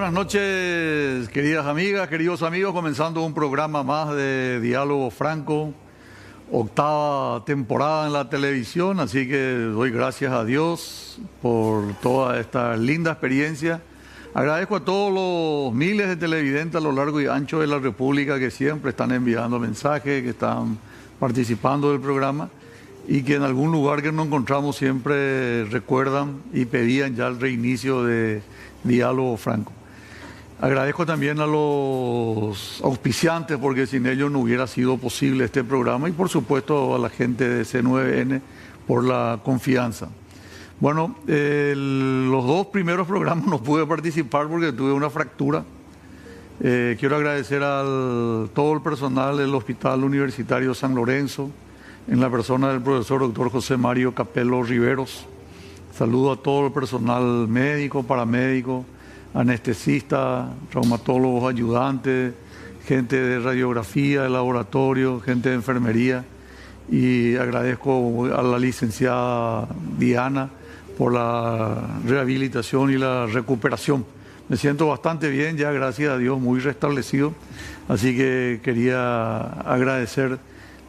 Buenas noches, queridas amigas, queridos amigos, comenzando un programa más de Diálogo Franco, octava temporada en la televisión, así que doy gracias a Dios por toda esta linda experiencia. Agradezco a todos los miles de televidentes a lo largo y ancho de la República que siempre están enviando mensajes, que están participando del programa y que en algún lugar que nos encontramos siempre recuerdan y pedían ya el reinicio de Diálogo Franco. Agradezco también a los auspiciantes porque sin ellos no hubiera sido posible este programa y por supuesto a la gente de C9N por la confianza. Bueno, los dos primeros programas no pude participar porque tuve una fractura. Quiero agradecer a todo el personal del Hospital Universitario San Lorenzo, en la persona del profesor doctor José Mario Capello Riveros. Saludo a todo el personal médico, paramédico, anestesistas, traumatólogos, ayudantes, gente de radiografía, de laboratorio, gente de enfermería. Y agradezco a la licenciada Diana por la rehabilitación y la recuperación. Me siento bastante bien, ya gracias a Dios, muy restablecido. Así que quería agradecer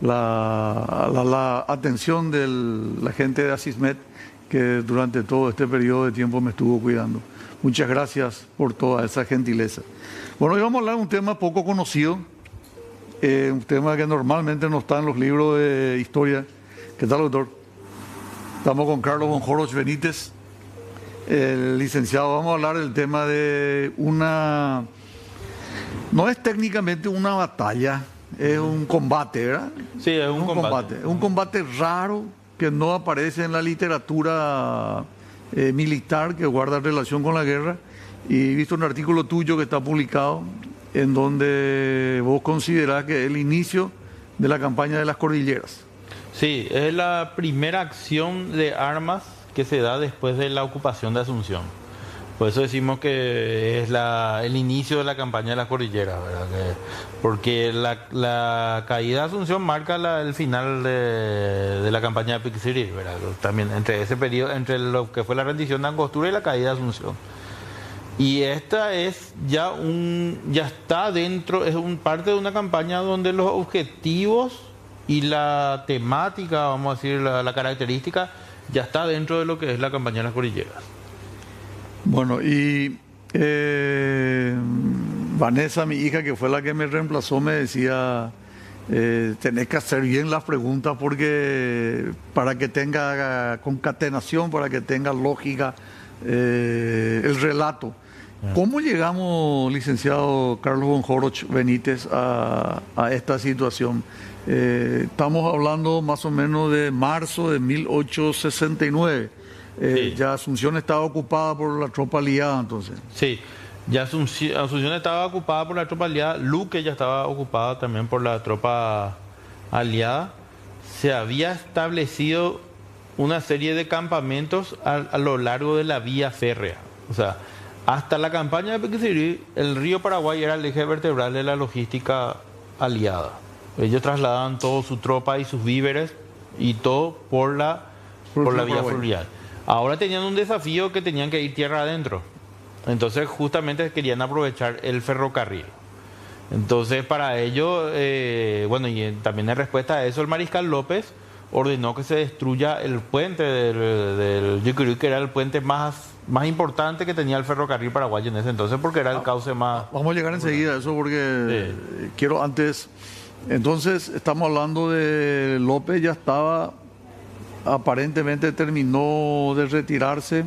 la atención de la gente de Asismed que durante todo este periodo de tiempo me estuvo cuidando. Muchas gracias por toda esa gentileza. Bueno, hoy vamos a hablar de un tema poco conocido, un tema que normalmente no está en los libros de historia. ¿Qué tal, doctor? Estamos con Carlos von Horch Benítez, el licenciado. Vamos a hablar del tema de no es técnicamente una batalla, es un combate, ¿verdad? Sí, es un combate. Es un combate raro que no aparece en la literatura militar que guarda relación con la guerra. Y he visto un artículo tuyo que está publicado en donde vos considerás que es el inicio de la campaña de las cordilleras. Sí, es la primera acción de armas que se da después de la ocupación de Asunción. Por eso decimos que es el inicio de la campaña de las cordilleras, ¿verdad? Porque la caída de Asunción marca el final de la campaña de Pixirí, ¿verdad? También entre ese periodo, entre lo que fue la rendición de Angostura y la caída de Asunción. Y esta es ya está dentro, es parte de una campaña donde los objetivos y la temática, vamos a decir, la característica, ya está dentro de lo que es la campaña de las cordilleras. Bueno, y Vanessa, mi hija, que fue la que me reemplazó, me decía, tenés que hacer bien las preguntas porque para que tenga concatenación, para que tenga lógica el relato. ¿Cómo llegamos, licenciado Carlos von Horch Benítez, a esta situación? Estamos hablando más o menos de marzo de 1869. Sí. Ya Asunción estaba ocupada por la tropa aliada, entonces. Sí, ya Asunción estaba ocupada por la tropa aliada, Luque ya estaba ocupada también por la tropa aliada. Se había establecido una serie de campamentos a lo largo de la vía férrea. O sea, hasta la campaña de Pixirí, el río Paraguay era el eje vertebral de la logística aliada. Ellos trasladaban toda su tropa y sus víveres y todo por la vía fluvial. Ahora tenían un desafío que tenían que ir tierra adentro. Entonces justamente querían aprovechar el ferrocarril. Entonces para ello, y también en respuesta a eso, el mariscal López ordenó que se destruya el puente del Yucurí, que era el puente más importante que tenía el ferrocarril paraguayo en ese entonces, porque era el cauce más... Vamos a llegar enseguida a eso porque quiero antes... Entonces estamos hablando de López, ya estaba... Aparentemente terminó de retirarse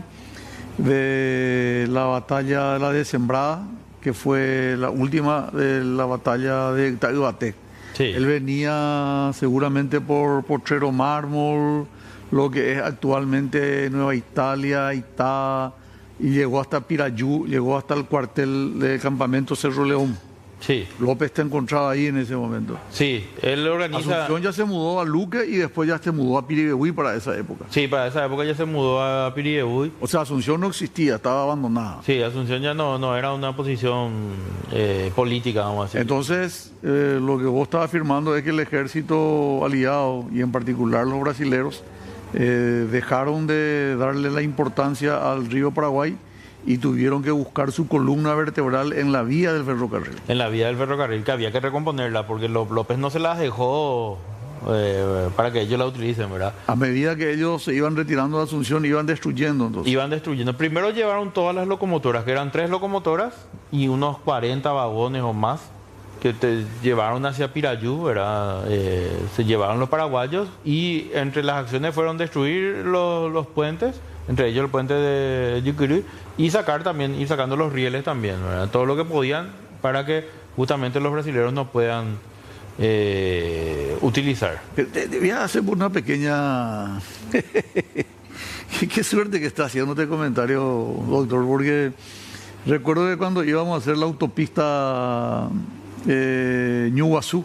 de la batalla de la Desembrada, que fue la última de la batalla de Taguaté. Sí. Él venía seguramente por Potrero Mármol, lo que es actualmente Nueva Italia, Itá, y llegó hasta Pirayú, llegó hasta el cuartel del campamento Cerro León. Sí. López te encontraba ahí en ese momento. Sí, él organiza... Asunción ya se mudó a Luque y después ya se mudó a Piribebuy para esa época. Sí, para esa época ya se mudó a Piribebuy. O sea, Asunción no existía, estaba abandonada. Sí, Asunción ya no era una posición política, vamos a decir. Entonces, lo que vos estabas afirmando es que el ejército aliado, y en particular los brasileros, dejaron de darle la importancia al río Paraguay y tuvieron que buscar su columna vertebral en la vía del ferrocarril. En la vía del ferrocarril, que había que recomponerla, porque López no se las dejó para que ellos la utilicen, ¿verdad? A medida que ellos se iban retirando de Asunción, iban destruyendo entonces. Iban destruyendo. Primero llevaron todas las locomotoras, que eran 3 locomotoras y unos 40 vagones o más, que te llevaron hacia Pirayú, ¿verdad? Se llevaron los paraguayos y entre las acciones fueron destruir los puentes, entre ellos el puente de Yucurí, y ir sacando los rieles también, ¿verdad? Todo lo que podían para que justamente los brasileños no puedan utilizar. Voy a hacer una pequeña... Qué suerte que está haciendo este comentario, doctor, porque recuerdo que cuando íbamos a hacer la autopista Ñuguazú,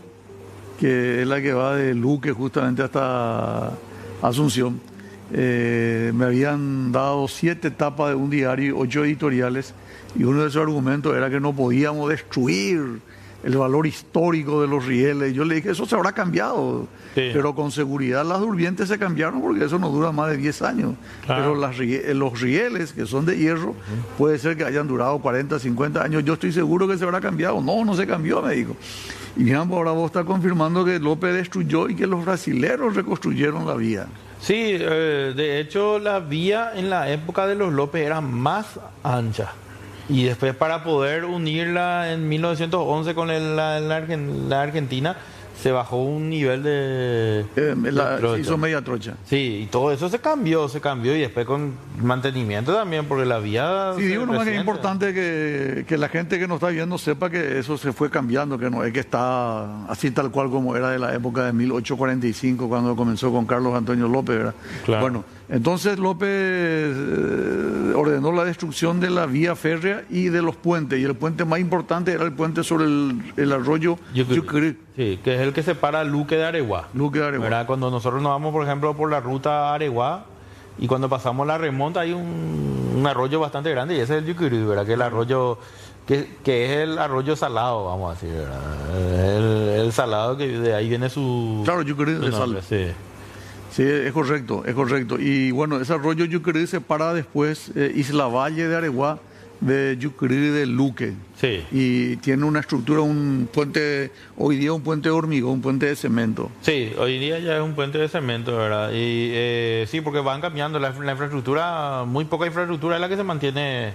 que es la que va de Luque justamente hasta Asunción, me habían dado 7 tapas de un diario y 8 editoriales, y uno de esos argumentos era que no podíamos destruir el valor histórico de los rieles. Yo le dije, eso se habrá cambiado, sí, pero con seguridad las durmientes se cambiaron porque eso no dura más de 10 años. Claro. Pero los rieles, que son de hierro, puede ser que hayan durado 40, 50 años. Yo estoy seguro que se habrá cambiado. No se cambió, me dijo. Y mira, ahora vos estás confirmando que López destruyó y que los brasileros reconstruyeron la vía. Sí, de hecho la vía en la época de los López era más ancha. Y después para poder unirla en 1911 con la Argentina, se bajó un nivel de se hizo media trocha. Sí, y todo eso se cambió y después con mantenimiento también, porque la vía... Sí, digo nomás que es importante que la gente que nos está viendo sepa que eso se fue cambiando, que no es que está así tal cual como era de la época de 1845, cuando comenzó con Carlos Antonio López, ¿verdad? Claro. Bueno, entonces López ordenó la destrucción de la vía férrea y de los puentes, y el puente más importante era el puente sobre el arroyo Yucurí. Sí, que es el que separa Luque de Areguá. Luque de Areguá. ¿Verdad? Cuando nosotros nos vamos, por ejemplo, por la ruta Areguá, y cuando pasamos la remonta hay un arroyo bastante grande, y ese es el Yucurí, ¿verdad? Que el arroyo, que es el arroyo salado, vamos a decir, ¿verdad? El salado, que de ahí viene su... Claro, Yucurí de sal. Sí. Sí, es correcto. Y bueno, ese arroyo Yucurí separa después Isla Valle de Areguá de Yucurí de Luque. Sí. Y tiene una estructura, un puente, hoy día un puente de hormigón, un puente de cemento. Sí, hoy día ya es un puente de cemento, ¿verdad? Y sí, porque van cambiando la infraestructura, muy poca infraestructura es la que se mantiene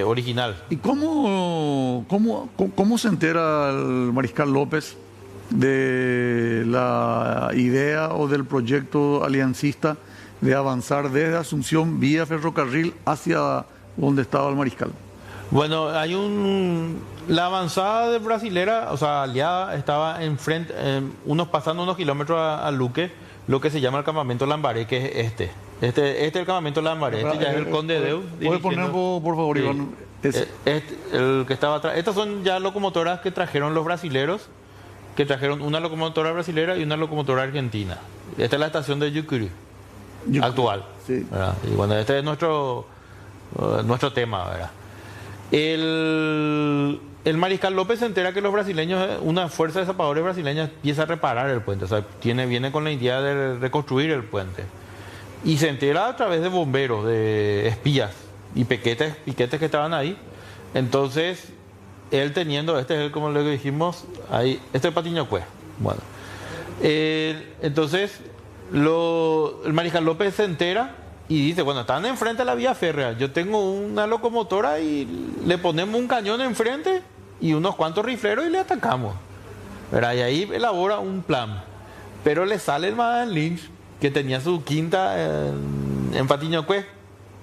original. ¿Y cómo se entera el mariscal López de la idea o del proyecto aliancista de avanzar desde Asunción vía ferrocarril hacia donde estaba el mariscal? Bueno, la avanzada de brasilera, o sea, aliada, estaba enfrente, pasando unos kilómetros a Luque, lo que se llama el campamento Lambaré, que es este es el campamento Lambaré, este ya es el Conde Deu. ¿Puedes poner, por favor, sí, Iván? El que estaba atrás. Estas son ya locomotoras que trajeron los brasileros, que trajeron una locomotora brasilera y una locomotora argentina. Esta es la estación de Yucurí actual. Sí. Y bueno, este es nuestro tema, ¿verdad? El mariscal López se entera que los brasileños, una fuerza de zapadores brasileños empieza a reparar el puente, o sea, viene con la idea de reconstruir el puente. Y se entera a través de bomberos, de espías y piquetes que estaban ahí. Entonces, él teniendo, como le dijimos, ahí, este es el Patiño-Cue. Bueno, entonces, el mariscal López se entera y dice, bueno, están enfrente de la vía férrea, yo tengo una locomotora y le ponemos un cañón enfrente y unos cuantos rifleros y le atacamos, ¿verdad? Y ahí elabora un plan, pero le sale el Madame Lynch, que tenía su quinta en Patiño-Cue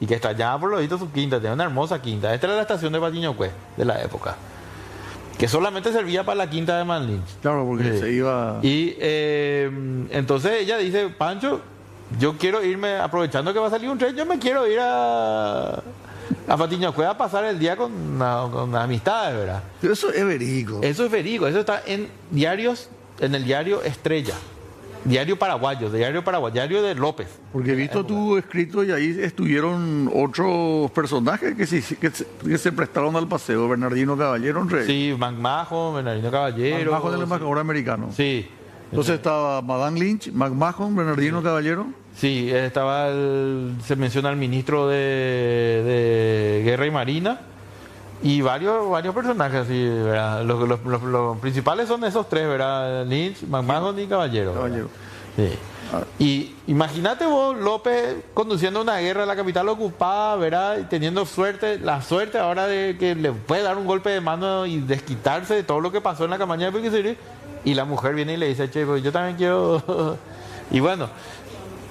y que extrañaba por lo visto su quinta, tenía una hermosa quinta. Esta era la estación de Patiño-Cue de la época, que solamente servía para la quinta de Madame Lynch. Claro, porque se iba... Y entonces ella dice, Pancho, yo quiero irme, aprovechando que va a salir un tren, yo me quiero ir a Patiño-Cue a pasar el día con amistades, ¿verdad? Pero eso es verídico. Eso es verídico, eso está en el diario Estrella, diario de López. Porque he visto tu escrito y ahí estuvieron otros personajes que se prestaron al paseo, Bernardino Caballero, Sí, Magmajo, Bernardino Caballero. Magmajo del embajador americano. Sí. Entonces estaba Madame Lynch, McMahon, Bernardino Caballero. Sí, estaba se menciona el ministro de Guerra y Marina y varios personajes así, ¿verdad? Los principales son esos tres, ¿verdad? Lynch, McMahon y Caballero. Caballero. Sí. Y imagínate vos, López, conduciendo una guerra a la capital ocupada, ¿verdad? Y teniendo la suerte ahora de que le puede dar un golpe de mano y desquitarse de todo lo que pasó en la campaña de Pequeño. Y la mujer viene y le dice, che, pues yo también quiero... Y bueno,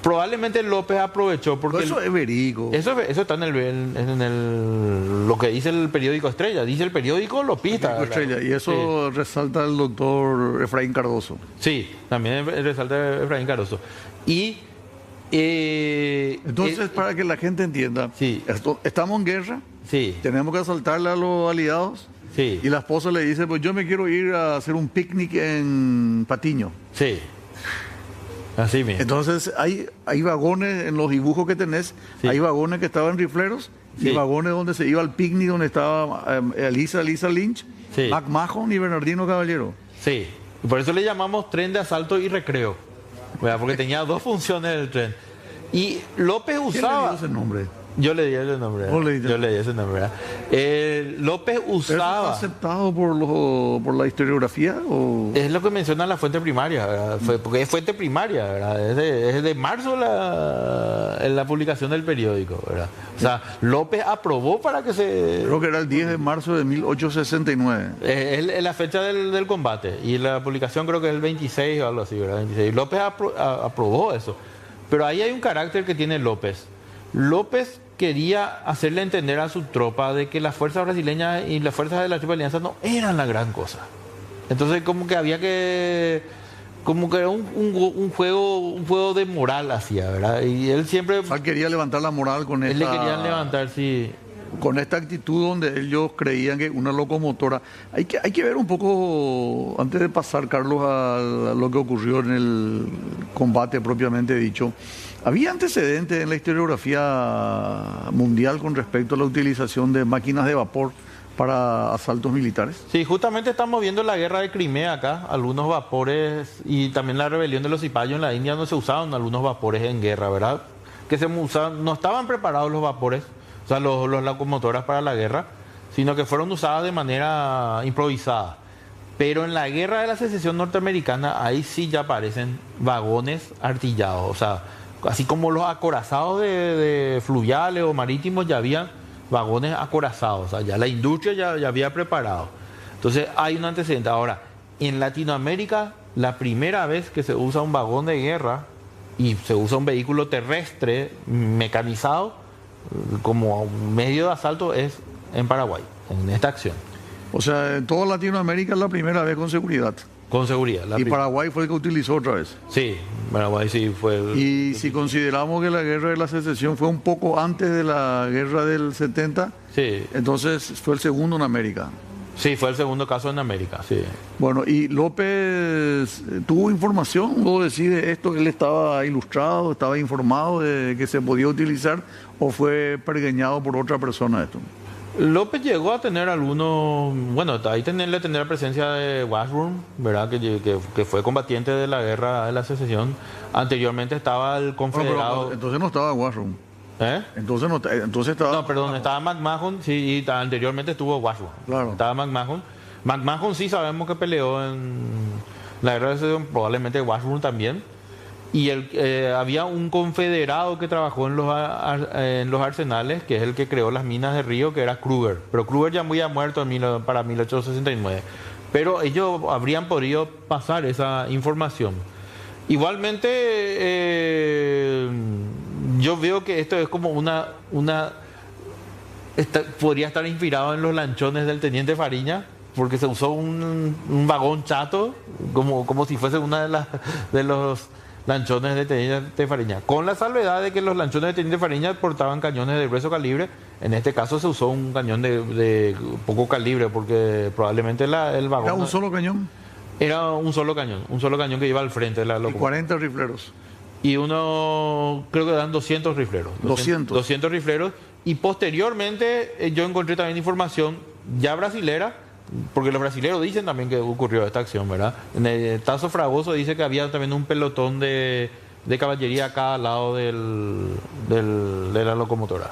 probablemente López aprovechó porque... Eso es verídico. Eso está lo que dice el periódico Estrella. Dice el periódico lopista. Estrella, y eso resalta el doctor Efraín Cardoso. Sí, también resalta Efraín Cardoso. Y... Entonces, para que la gente entienda, sí. Estamos en guerra, sí. Tenemos que asaltarle a los aliados, sí. Y la esposa le dice, pues yo me quiero ir a hacer un picnic en Patiño. Sí. Así mismo. Entonces hay vagones en los dibujos que tenés, sí. Hay vagones que estaban rifleros, sí. Y vagones donde se iba al picnic, donde estaba Lisa Lynch, sí. McMahon y Bernardino Caballero. Sí, y por eso le llamamos tren de asalto y recreo, ¿verdad? Porque tenía dos funciones el tren. Y López usaba... ¿Quién le dio ese nombre? Yo le di ese nombre. Yo le di ese nombre. López usaba... ¿Está aceptado por la historiografía? ¿O? Es lo que menciona la fuente primaria, ¿verdad? Porque es fuente primaria, ¿verdad? Es de marzo en la publicación del periódico, ¿verdad? O sea, López aprobó para que se... Creo que era el 10 de marzo de 1869. Es la fecha del combate. Y la publicación creo que es el 26 o algo así, ¿verdad? 26. López aprobó eso. Pero ahí hay un carácter que tiene López. López quería hacerle entender a su tropa de que las fuerzas brasileñas y las fuerzas de la Triple Alianza no eran la gran cosa. Entonces como que había que... Como que era un juego de moral hacía, ¿verdad? Y él siempre... Él quería levantar la moral con esta... Él le querían levantar, sí. Con esta actitud donde ellos creían que una locomotora... Hay que ver un poco, antes de pasar, Carlos, a lo que ocurrió en el combate propiamente dicho. ¿Había antecedentes en la historiografía mundial con respecto a la utilización de máquinas de vapor para asaltos militares? Sí, justamente estamos viendo la guerra de Crimea acá, algunos vapores, y también la rebelión de los cipayos en la India, no se usaban algunos vapores en guerra, ¿verdad? Que se usaban, no estaban preparados los vapores, o sea, los locomotoras para la guerra, sino que fueron usadas de manera improvisada. Pero en la guerra de la secesión norteamericana, ahí sí ya aparecen vagones artillados, o sea, así como los acorazados de fluviales o marítimos, ya había vagones acorazados, o sea, ya la industria ya había preparado. Entonces hay un antecedente. Ahora, en Latinoamérica, la primera vez que se usa un vagón de guerra y se usa un vehículo terrestre mecanizado como medio de asalto es en Paraguay, en esta acción. O sea, en toda Latinoamérica es la primera vez con seguridad. Con seguridad. Y Paraguay fue el que utilizó otra vez. Sí, Paraguay sí fue... Y si consideramos que la guerra de la secesión fue un poco antes de la guerra del 70, sí. Entonces fue el segundo en América. Sí, fue el segundo caso en América, sí. Bueno, y López tuvo información, luego decide esto, él estaba ilustrado, estaba informado de que se podía utilizar, o fue pergeñado por otra persona esto. López llegó a tener algunos, bueno, ahí tener la presencia de Washburn, ¿verdad? Que fue combatiente de la guerra de la secesión. Anteriormente estaba el confederado. Pero entonces no estaba Washburn. Entonces estaba... No, perdón, estaba McMahon, sí, y anteriormente estuvo Washburn. Claro. Estaba McMahon. McMahon sí sabemos que peleó en la guerra de la secesión, probablemente Washburn también. Y había un confederado que trabajó en los arsenales, que es el que creó las minas de Río, que era Kruger. Pero Kruger ya había muerto para 1869. Pero ellos habrían podido pasar esa información. Igualmente, yo veo que esto es como podría estar inspirado en los lanchones del teniente Fariña, porque se usó un vagón chato, como si fuese una de los lanchones de Teniente Fariña, con la salvedad de que los lanchones de Teniente Fariña portaban cañones de grueso calibre. En este caso se usó un cañón de poco calibre, porque probablemente el vagón... ¿Era un solo cañón? Era un solo cañón que iba al frente de la locomotora. ¿Y 40 rifleros? Y creo que dan 200 rifleros. 200 rifleros. Y posteriormente yo encontré también información ya brasilera, porque los brasileños dicen también que ocurrió esta acción, ¿verdad? En el Tazo Fragoso dice que había también un pelotón de caballería a cada lado de la locomotora.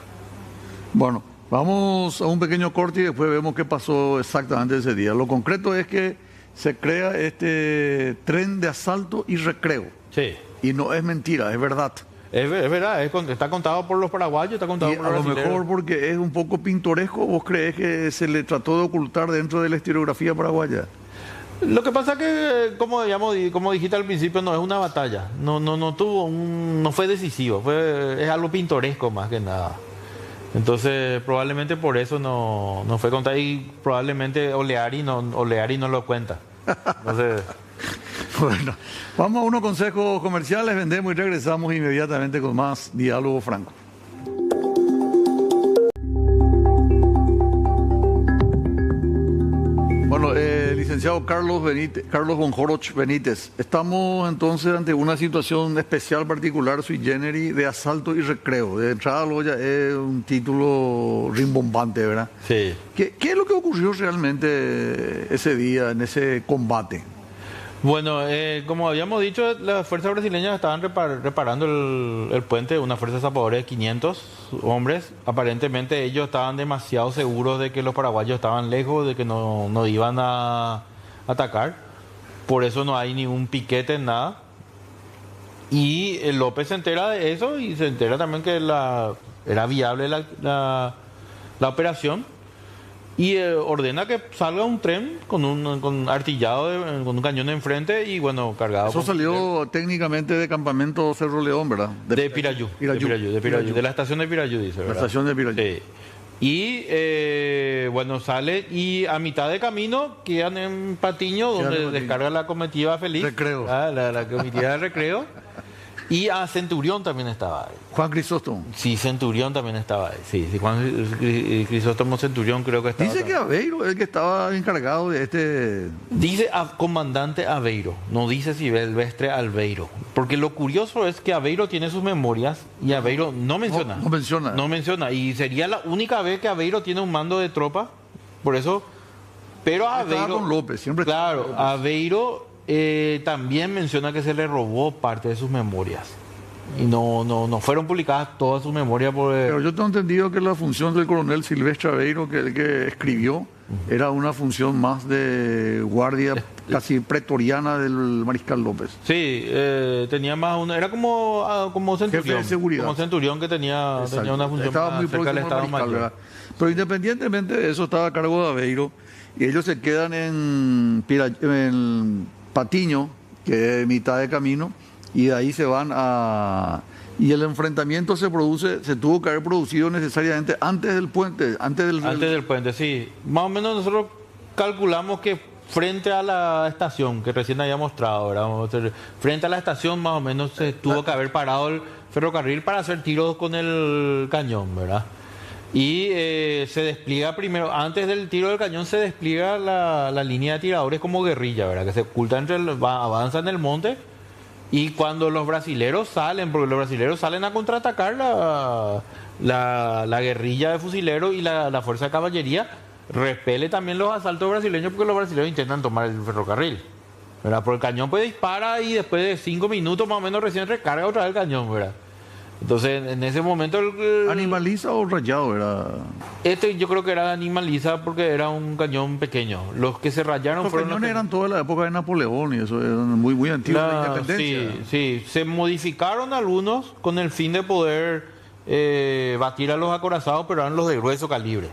Bueno, vamos a un pequeño corte y después vemos qué pasó exactamente ese día. Lo concreto es que se crea este tren de asalto y recreo. Sí. Y no es mentira, es verdad. Es verdad, está contado por los paraguayos, está contado Y por a los lo brasileños. mejor porque es un poco pintoresco, ¿vos crees que se le trató de ocultar dentro de la historiografía paraguaya? Lo que pasa es que, como dijiste al principio, no es una batalla, no fue decisivo, es algo pintoresco más que nada. Entonces, probablemente por eso no fue contado y probablemente Oleari no lo cuenta. Entonces, Bueno, vamos a unos consejos comerciales, vendemos y regresamos inmediatamente con más Diálogo Franco. Bueno, licenciado Carlos Bonjoroch Benítez, estamos entonces ante una situación especial, particular, sui generis, de asalto y recreo. De entrada, lo ya es un título rimbombante, ¿verdad? sí. ¿Qué es lo que ocurrió realmente ese día, en ese combate? Bueno, como habíamos dicho, las fuerzas brasileñas estaban reparando el puente, una fuerza zapadora de 500 hombres. Aparentemente ellos estaban demasiado seguros de que los paraguayos estaban lejos, de que no iban a atacar. Por eso no hay ningún piquete, nada. Y López se entera de eso y se entera también que era viable la operación. Y ordena que salga un tren con artillado, con un cañón enfrente y bueno, cargado. Eso salió técnicamente de campamento Cerro León, ¿verdad? De Pirayú. De la estación de Pirayú, dice, ¿verdad? La estación de Pirayú. Sí. Y bueno, sale y a mitad de camino quedan en Patiño, donde descarga la comitiva feliz. Recreo. La comitiva de recreo. Y a Centurión también estaba ahí. Juan Crisóstomo. Sí, Centurión también estaba ahí. Sí, Juan Crisóstomo Centurión creo que estaba. Dice que Aveiro es el que estaba encargado de este... Dice comandante Aveiro, no dice Silvestre Albeiro. Porque lo curioso es que Aveiro tiene sus memorias y Aveiro no menciona. No menciona. Y sería la única vez que Aveiro tiene un mando de tropa. Por eso. Pero Aveiro. Estaba con López, siempre. Claro, López. Aveiro también menciona que se le robó parte de sus memorias. Y no fueron publicadas todas sus memorias por... Pero yo tengo entendido que la función del coronel Silvestre Aveiro, que el que escribió, era una función más de guardia casi pretoriana del mariscal López. Sí, tenía más una... Era como Centurión. Jefe de seguridad. Como Centurión que tenía una función estaba más muy cerca del próximo al Estado mariscal, Mayor. ¿verdad? Pero independientemente de eso, estaba a cargo de Aveiro y ellos se quedan en Patiño, que es mitad de camino, y de ahí se van a... Y el enfrentamiento se tuvo que haber producido necesariamente antes del puente, antes del puente, sí. Más o menos nosotros calculamos que frente a la estación, que recién había mostrado, ¿verdad? Frente a la estación más o menos se tuvo que haber parado el ferrocarril para hacer tiros con el cañón, ¿verdad? Y se despliega primero, antes del tiro del cañón se despliega la línea de tiradores como guerrilla, ¿verdad? Que se oculta avanza en el monte. Y cuando los brasileros salen, porque los brasileros salen a contraatacar la guerrilla de fusileros y la fuerza de caballería, repele también los asaltos brasileños porque los brasileños intentan tomar el ferrocarril, ¿verdad? Por el cañón pues dispara y después de 5 minutos más o menos recién recarga otra vez el cañón, ¿verdad? Entonces, en ese momento... ¿Animaliza o rayado era? Yo creo que era animaliza porque era un cañón pequeño. Los que se rayaron Los fueron... cañones eran toda la época de Napoleón y eso, eran muy antiguos de independencia. Sí. Se modificaron algunos con el fin de poder batir a los acorazados, pero eran los de grueso calibre.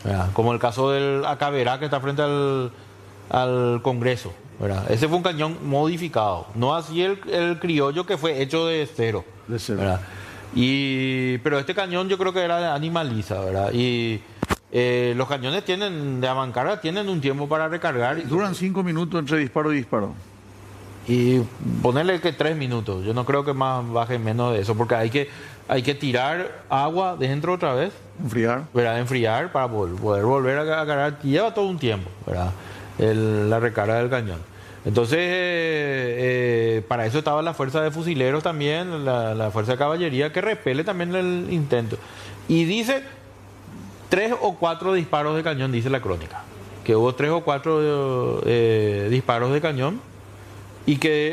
¿Verdad? Como el caso del Acaberá que está frente al Congreso. ¿Verdad? Ese fue un cañón modificado. No así el criollo que fue hecho de cero. De cero. ¿Verdad? Pero este cañón yo creo que era de animaliza, ¿verdad? Y los cañones de avancarga tienen un tiempo para recargar. Duran 5 minutos entre disparo y disparo. Y ponerle que 3 minutos. Yo no creo que más baje menos de eso, porque hay que tirar agua dentro otra vez. Enfriar. ¿Verdad? Enfriar para poder volver a cargar. Lleva todo un tiempo, ¿verdad? La recarga del cañón. Entonces, para eso estaba la fuerza de fusileros también, la fuerza de caballería, que repele también el intento. Y dice 3 o 4 disparos de cañón, dice la crónica. que hubo 3 o 4 disparos de cañón y que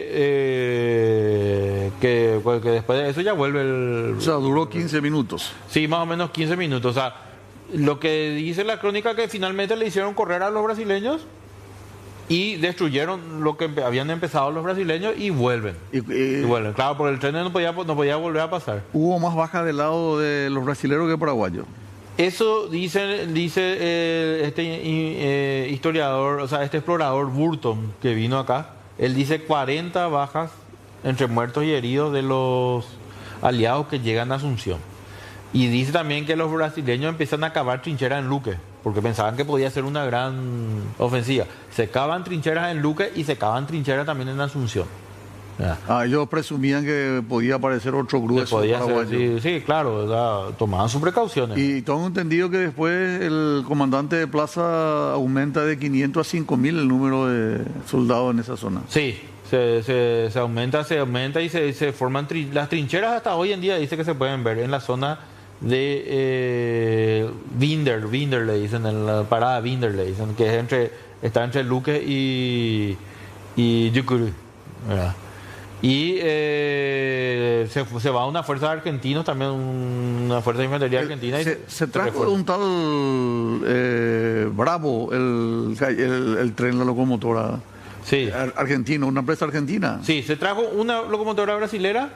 después de eso ya vuelve el... O sea, duró 15 minutos. Sí, más o menos 15 minutos. O sea, lo que dice la crónica que finalmente le hicieron correr a los brasileños y destruyeron lo que habían empezado los brasileños y vuelven. Y vuelven. Claro, porque el tren no podía volver a pasar. Hubo más bajas del lado de los brasileños que paraguayos. Eso dice este historiador, o sea, este explorador Burton que vino acá. Él dice 40 bajas entre muertos y heridos de los aliados que llegan a Asunción. Y dice también que los brasileños empiezan a cavar trincheras en Luque, porque pensaban que podía ser una gran ofensiva. Se cavan trincheras en Luque y se cavan trincheras también en Asunción. Ellos presumían que podía aparecer otro grueso paraguayo. Sí, claro, o sea, tomaban sus precauciones. Y tengo entendido que después el comandante de plaza aumenta de 500 a 5.000 el número de soldados en esa zona. Sí, se aumenta y se forman las trincheras hasta hoy en día, dice que se pueden ver en la zona de Binder le dicen, en la parada Binder le dicen, que es está entre Luque y Yucurú, ¿verdad? Y se va una fuerza de argentinos, también una fuerza de infantería argentina. Se trajo un tal Bravo, el tren, la locomotora. Sí. Argentino, una empresa argentina. Sí, se trajo una locomotora brasilera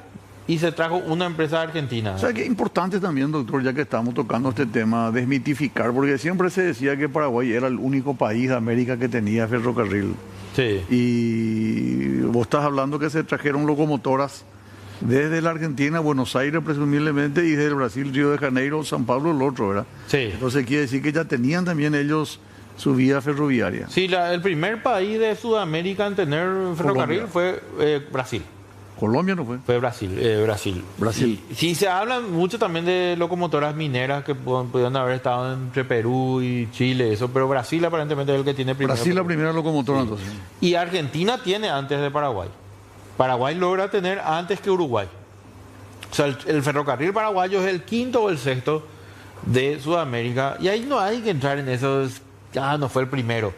y se trajo una empresa argentina. O sea, que es importante también, doctor, ya que estamos tocando este tema, desmitificar, porque siempre se decía que Paraguay era el único país de América que tenía ferrocarril. Sí. Y vos estás hablando que se trajeron locomotoras desde la Argentina, Buenos Aires presumiblemente, y desde el Brasil, Río de Janeiro, San Pablo, el otro, ¿verdad? Sí. Entonces quiere decir que ya tenían también ellos su vía ferroviaria. Sí, el primer país de Sudamérica en tener ferrocarril fue Brasil. Colombia no fue. Fue Brasil. Sí, se habla mucho también de locomotoras mineras que pudieron haber estado entre Perú y Chile, eso, pero Brasil aparentemente es el que tiene primero. Brasil la primera locomotora, sí. Entonces. Y Argentina tiene antes de Paraguay. Paraguay logra tener antes que Uruguay. O sea, el ferrocarril paraguayo es el quinto o el sexto de Sudamérica. Y ahí no hay que entrar en eso, no fue el primero.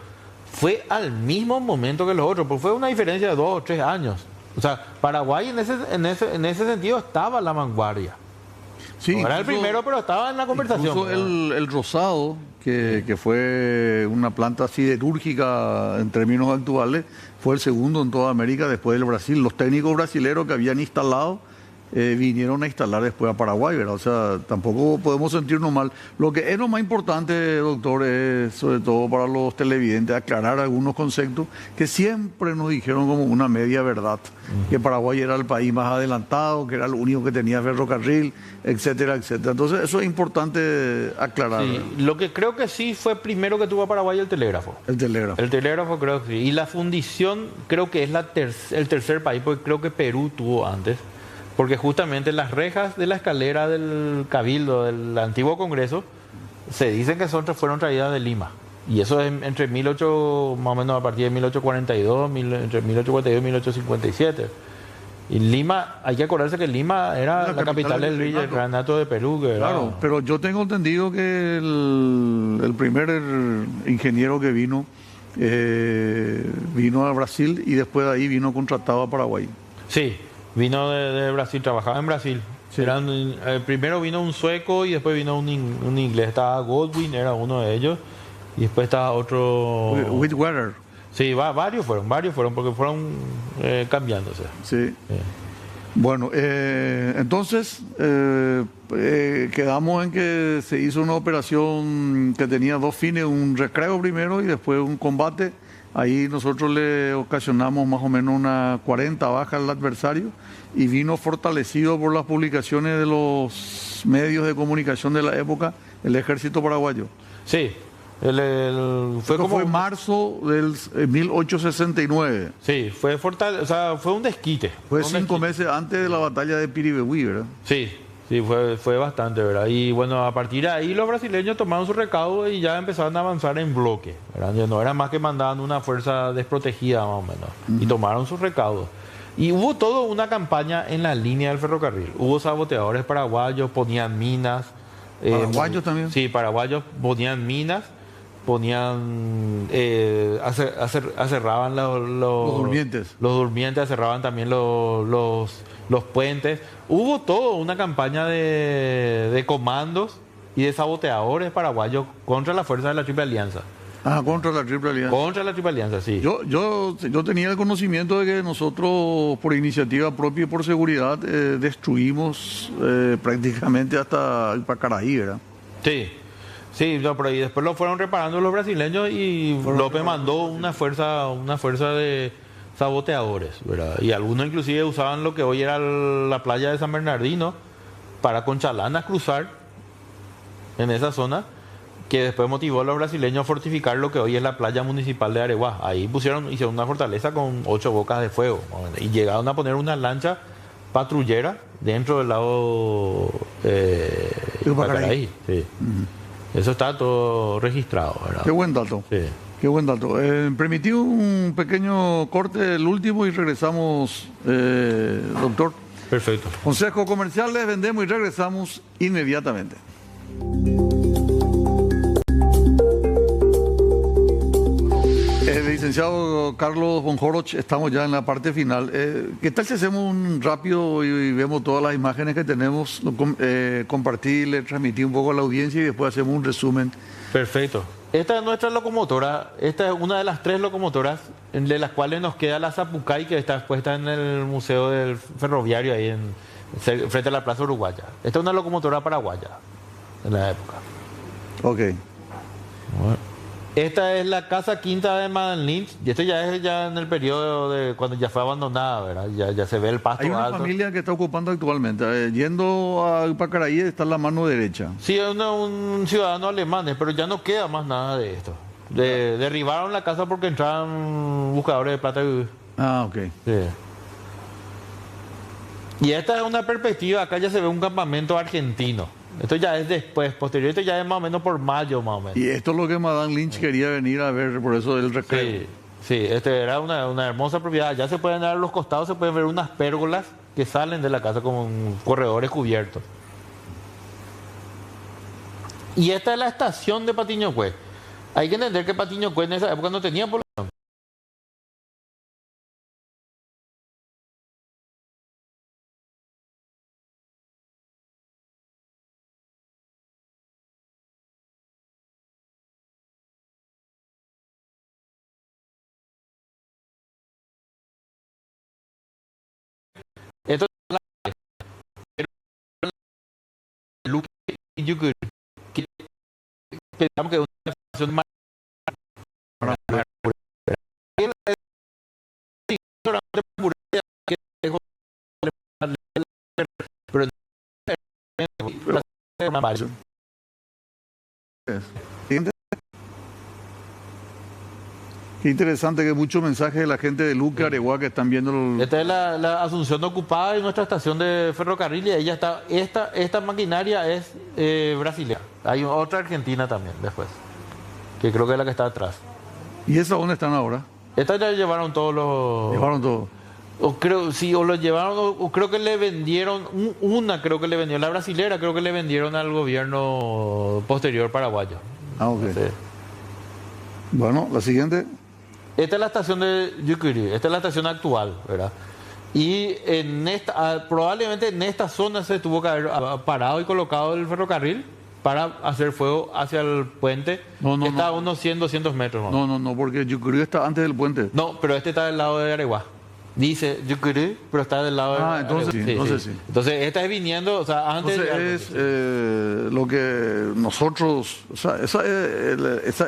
Fue al mismo momento que los otros, porque fue una diferencia de 2 o 3 años. O sea, Paraguay en ese sentido estaba a la vanguardia. Sí, no era el primero, pero estaba en la conversación. Incluso el Rosado, que fue una planta siderúrgica en términos actuales, fue el segundo en toda América después del Brasil. Los técnicos brasileños que habían instalado vinieron a instalar después a Paraguay, ¿verdad? O sea, tampoco podemos sentirnos mal. Lo que es lo más importante, doctor, es sobre todo para los televidentes aclarar algunos conceptos que siempre nos dijeron como una media verdad, que Paraguay era el país más adelantado, que era el único que tenía ferrocarril, etcétera, etcétera. Entonces eso es importante aclarar. Sí, lo que creo que sí fue primero que tuvo Paraguay el telégrafo. El telégrafo. El telégrafo creo que sí. Y la fundición creo que es el tercer país, porque creo que Perú tuvo antes. Porque justamente las rejas de la escalera del Cabildo, del antiguo Congreso, se dicen que fueron traídas de Lima. Y eso es entre más o menos a partir de 1842, entre 1842 y 1857. Y Lima, hay que acordarse que Lima era la capital del Virreinato de Perú. Claro, pero yo tengo entendido que el primer ingeniero que vino a Brasil y después de ahí vino contratado a Paraguay. Sí. Vino de Brasil, trabajaba en Brasil. Sí. Primero vino un sueco y después vino un inglés. Estaba Godwin, era uno de ellos. Y después estaba otro... Whitwater. Sí, varios fueron porque fueron cambiándose. Sí. Bueno, entonces quedamos en que se hizo una operación que tenía 2 fines, un recreo primero y después un combate. Ahí nosotros le ocasionamos más o menos unas 40 bajas al adversario y vino fortalecido por las publicaciones de los medios de comunicación de la época, el ejército paraguayo. Sí, fue marzo del 1869. Sí, fue un desquite. Fue 5 meses antes de la batalla de Piribehuí, ¿verdad? Sí. Sí, fue bastante, ¿verdad? Y bueno, a partir de ahí los brasileños tomaron su recaudo y ya empezaron a avanzar en bloque, ¿verdad? Ya no era más que mandaban una fuerza desprotegida, más o menos, y tomaron su recaudo. Y hubo toda una campaña en la línea del ferrocarril. Hubo saboteadores paraguayos, ponían minas. ¿Paraguayos también? Sí, paraguayos ponían minas ponían, acerraban Los durmientes. los durmientes, acerraban también los puentes. Hubo toda una campaña de comandos y de saboteadores paraguayos contra la fuerza de la Triple Alianza. Ah, contra la Triple Alianza. Contra la Triple Alianza, sí. Yo tenía el conocimiento de que nosotros, por iniciativa propia y por seguridad, destruimos prácticamente hasta el Pacaraí, ¿verdad? Sí, sí, no, pero y después lo fueron reparando los brasileños y López mandó una fuerza de saboteadores, ¿verdad? Y algunos inclusive usaban lo que hoy era la playa de San Bernardino para con chalanas cruzar en esa zona, que después motivó a los brasileños a fortificar lo que hoy es la playa municipal de Areguá. Ahí hicieron una fortaleza con 8 bocas de fuego y llegaron a poner una lancha patrullera dentro del lado Pacaraí. Sí. Eso está todo registrado, ¿verdad? Qué buen dato. Sí. Qué buen dato. Permití un pequeño corte, el último, y regresamos, doctor. Perfecto. Consejos comerciales, vendemos y regresamos inmediatamente. Licenciado Carlos Bonjoroch, estamos ya en la parte final. ¿Qué tal si hacemos un rápido y vemos todas las imágenes que tenemos, compartirle, transmitir un poco a la audiencia y después hacemos un resumen? Perfecto. Esta es nuestra locomotora, esta es una de las 3 locomotoras de las cuales nos queda la Zapucay, que está expuesta en el Museo del Ferroviario, ahí frente a la Plaza Uruguaya. Esta es una locomotora paraguaya de la época. Ok. Bueno. Esta es la casa quinta de Madame Lynch, y esto ya es ya en el periodo de cuando ya fue abandonada, ¿verdad? Ya se ve el pasto Hay una alto. familia que está ocupando actualmente. Yendo a Pacaraí está en la mano derecha. Sí, es un ciudadano alemán, pero ya no queda más nada de esto. Derribaron la casa porque entraban buscadores de plata. Ah, ok. Sí. Y esta es una perspectiva, acá ya se ve un campamento argentino. Esto ya es después, posterior, esto ya es más o menos por mayo, más o menos. Y esto es lo que Madame Lynch quería venir a ver, por eso el recreo. Sí, sí, era una hermosa propiedad. Ya se pueden ver a los costados, se pueden ver unas pérgolas que salen de la casa con corredores cubiertos. Y esta es la estación de Patiño Cue. Hay que entender que Patiño Cue en esa época no tenía población. Esto es la Luque y Yucur, que pensamos que es una estación más. Qué interesante que muchos mensajes de la gente de Luque, Areguá, que están viendo. Esta es la Asunción ocupada de nuestra estación de ferrocarril, y ella está, esta maquinaria es brasileña. Hay otra argentina también después, que creo que es la que está atrás. ¿Y esa dónde están ahora? Esta ya llevaron todos los... Llevaron todo. O creo, sí, o lo llevaron, o creo que le vendieron, creo que le vendieron, la brasilera creo que le vendieron al gobierno posterior paraguayo. Ah, ok. Sí. Bueno, la siguiente. Esta es la estación de Yucurí, esta es la estación actual, ¿verdad? Y probablemente en esta zona se tuvo que haber parado y colocado el ferrocarril para hacer fuego hacia el puente, que está a unos 100, 200 metros. No, porque Yucurí está antes del puente. No, pero este está del lado de Areguá. Dice Yucurí, pero está del lado de Areguá. Entonces sí. Entonces esta es viniendo, o sea, antes... Entonces es lo que nosotros, o sea,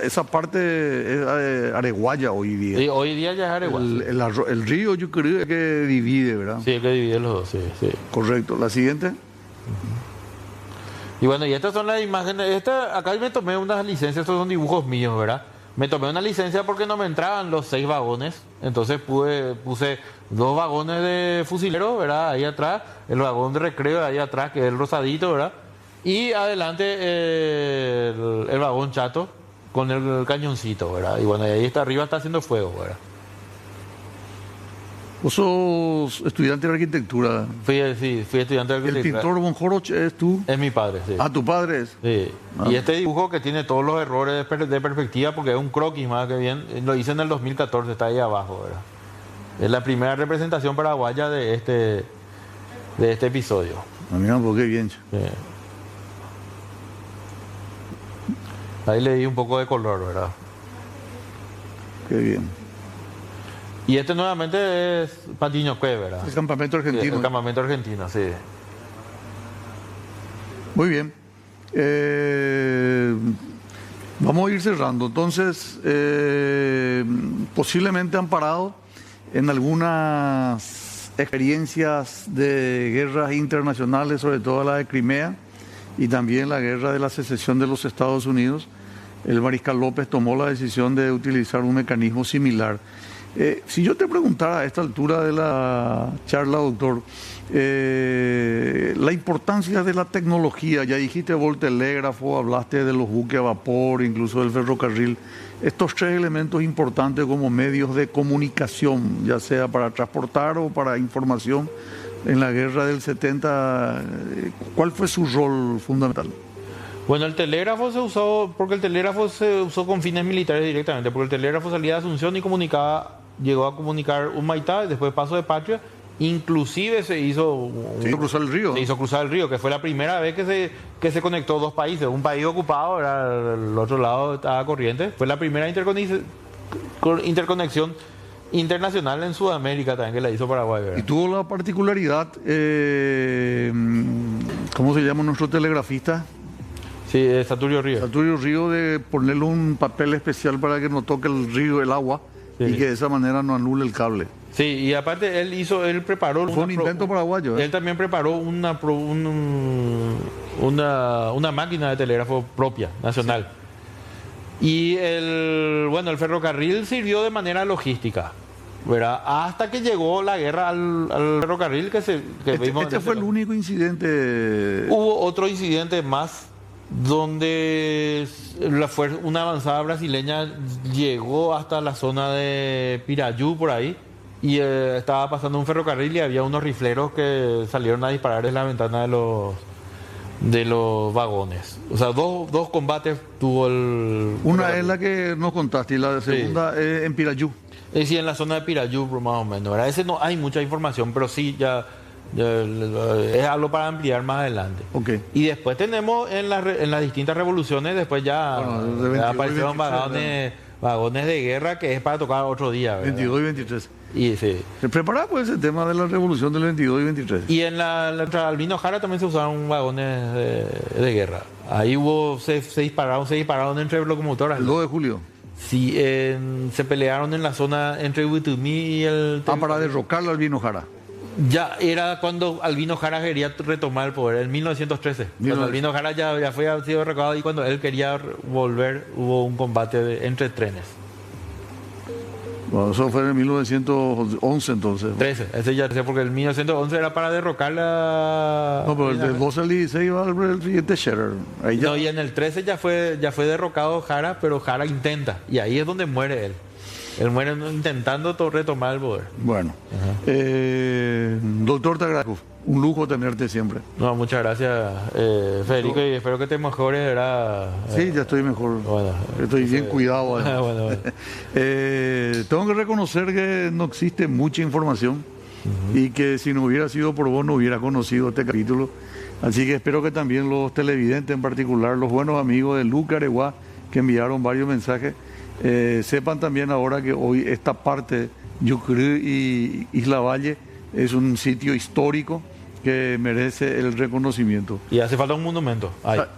esa parte es areguaya hoy día. Sí, hoy día ya es Areguá. El río Yucurí es que divide, ¿verdad? Sí, es que divide los dos, sí. Correcto. La siguiente. Y bueno, y estas son las imágenes. Acá me tomé unas licencias, estos son dibujos míos, ¿verdad? Me tomé una licencia porque no me entraban los 6 vagones. Entonces puse 2 vagones de fusilero, ¿verdad? Ahí atrás, el vagón de recreo ahí atrás, que es el rosadito, ¿verdad? Y adelante el vagón chato con el cañoncito, ¿verdad? Y bueno, y ahí está arriba está haciendo fuego, ¿verdad? Vos sos estudiante de arquitectura. Sí, fui estudiante de ¿El arquitectura. pintor von Horch es tú? Es mi padre, sí. Ah, tu padre es. Sí. Y este dibujo que tiene todos los errores de perspectiva, porque es un croquis más que bien, lo hice en el 2014, está ahí abajo, ¿verdad? Es la primera representación paraguaya de este episodio. Ah, mira, pues qué bien. Sí. Ahí le di un poco de color, ¿verdad? Qué bien. Y este nuevamente es Patiño Cue, ¿verdad? El campamento argentino. El campamento argentino, sí. Muy bien. Vamos a ir cerrando. Entonces, posiblemente amparado en algunas experiencias de guerras internacionales, sobre todo la de Crimea y también la guerra de la secesión de los Estados Unidos, el mariscal López tomó la decisión de utilizar un mecanismo similar. Si yo te preguntara a esta altura de la charla, doctor, la importancia de la tecnología, ya dijiste voltelégrafo, hablaste de los buques a vapor, incluso del ferrocarril, estos tres elementos importantes como medios de comunicación, ya sea para transportar o para información, en la guerra del 70, ¿cuál fue su rol fundamental? Bueno, el telégrafo se usó, porque el telégrafo se usó con fines militares directamente, porque el telégrafo salía de Asunción y llegó a comunicar Humaitá, y después Paso de Patria, inclusive se hizo cruzar el río. Se hizo cruzar el río, que fue la primera vez que se conectó dos países, un país ocupado, era el otro lado estaba Corrientes, fue la primera interconexión internacional en Sudamérica también que la hizo Paraguay, ¿verdad? Y tuvo la particularidad, ¿cómo se llama nuestro telegrafista? Sí, Saturio Río. Saturio Río, de ponerle un papel especial para que no toque el río, el agua, sí, y que de esa manera no anule el cable. Sí, y aparte él preparó... Fue un invento paraguayo. Él también preparó una máquina de telégrafo propia, nacional. Sí. Y el ferrocarril sirvió de manera logística, ¿verdad? Hasta que llegó la guerra al ferrocarril vimos. Este fue el único incidente. Hubo otro incidente más donde una avanzada brasileña llegó hasta la zona de Pirayú, por ahí, y estaba pasando un ferrocarril y había unos rifleros que salieron a disparar en la ventana de los vagones. O sea, dos combates tuvo el... Una es la que nos contaste y la segunda es en Pirayú. Sí, en la zona de Pirayú, más o menos, ¿verdad? Ese no hay mucha información, pero sí ya es algo para ampliar más adelante. Okay. Y después tenemos en las distintas revoluciones, después ya aparecieron vagones de guerra, que es para tocar otro día, ¿verdad? 22 y 23. Y sí. ¿Se prepara pues el tema de la revolución del 22 y 23? Y en la Albino Jara también se usaron vagones de guerra. Ahí se dispararon entre locomotoras. El 2 de julio. Sí, se pelearon en la zona entre Huitumí y el... para derrocar al Albino Jara. Ya era cuando Albino Jara quería retomar el poder, en 1913. Cuando Albino Jara ya había sido recordado, y cuando él quería volver, hubo un combate entre trenes. Bueno, eso fue en 1911 entonces. 13, ese ya sé, porque el 1911 era para derrocar la... No, pero el 12 al 16 iba el siguiente Scherer. No, y en el 13 ya fue derrocado Jara, pero Jara intenta, y ahí es donde muere él. Él muere intentando retomar el poder. Bueno, doctor, te agradezco. Un lujo tenerte siempre. No, muchas gracias, Federico, y espero que te mejores, ¿verdad? Sí, ya estoy mejor. Bueno, estoy bien cuidado. Bueno. Tengo que reconocer que no existe mucha información y que si no hubiera sido por vos no hubiera conocido este capítulo. Así que espero que también los televidentes, en particular los buenos amigos de Luca Areguá, que enviaron varios mensajes, sepan también ahora que hoy esta parte, Yucrí y Isla Valle, es un sitio histórico que merece el reconocimiento. Y hace falta un monumento.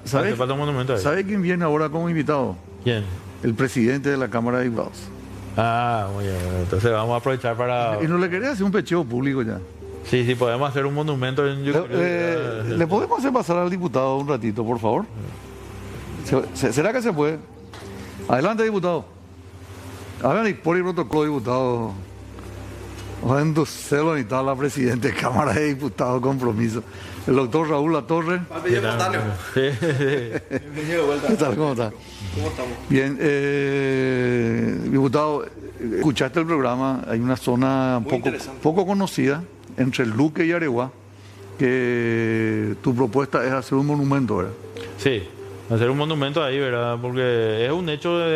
¿Sabe quién viene ahora como invitado? ¿Quién? El presidente de la Cámara de Diputados. Ah, muy bien. Entonces vamos a aprovechar para... ¿Y no le quería hacer un pecheo público ya? Sí, podemos hacer un monumento en Yucrí. ¿Le podemos hacer pasar al diputado un ratito, por favor? ¿Será que se puede? Adelante, diputado. Hagan y por el protocolo, diputado. Cuando se lo necesita la presidenta de Cámara de Diputados, compromiso. El doctor Raúl Latorre. ¿Qué tal? ¿Cómo está? ¿Cómo estamos? Bien, diputado, escuchaste el programa, hay una zona poco conocida entre Luque y Areguá, que tu propuesta es hacer un monumento, ¿verdad? Sí, hacer un monumento ahí, ¿verdad? Porque es un hecho de...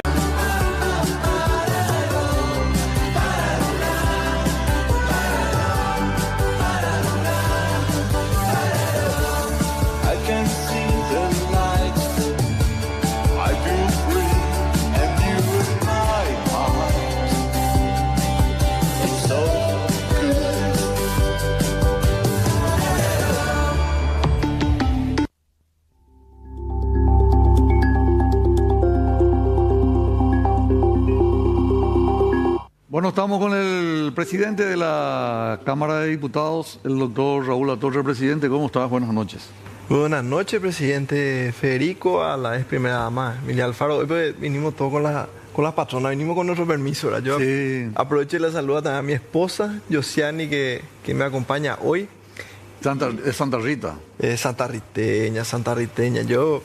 Bueno, estamos con el presidente de la Cámara de Diputados, el doctor Raúl Latorre. Presidente, ¿cómo estás? Buenas noches. Buenas noches, presidente Federico, a la ex primera dama, Emilia Alfaro. Hoy pues, vinimos todos con las patronas, vinimos con nuestro permiso, ¿verdad? Yo Sí. aprovecho y le saludo también a mi esposa, Josiani, que me acompaña hoy. Es Santa Rita. Santa Riteña. Yo,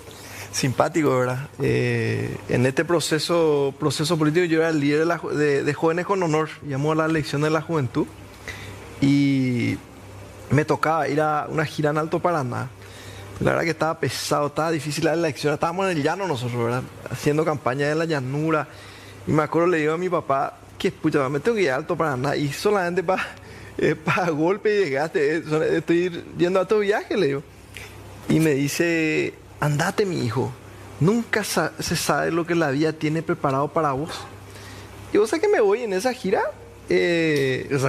simpático, ¿verdad? En este proceso político yo era el líder de Jóvenes con Honor, íbamos a la elección de la juventud y me tocaba ir a una gira en Alto Paraná. La verdad que estaba pesado, estaba difícil la elección, estábamos en el llano nosotros, ¿verdad? Haciendo campaña en la llanura. Y me acuerdo, le digo a mi papá, que pucha, me tengo que ir a Alto Paraná y solamente para golpe y desgaste, estoy yendo a tu viaje, le digo. Y me dice, andate mi hijo, nunca se sabe lo que la vida tiene preparado para vos. Y vos sabés que me voy en esa gira, en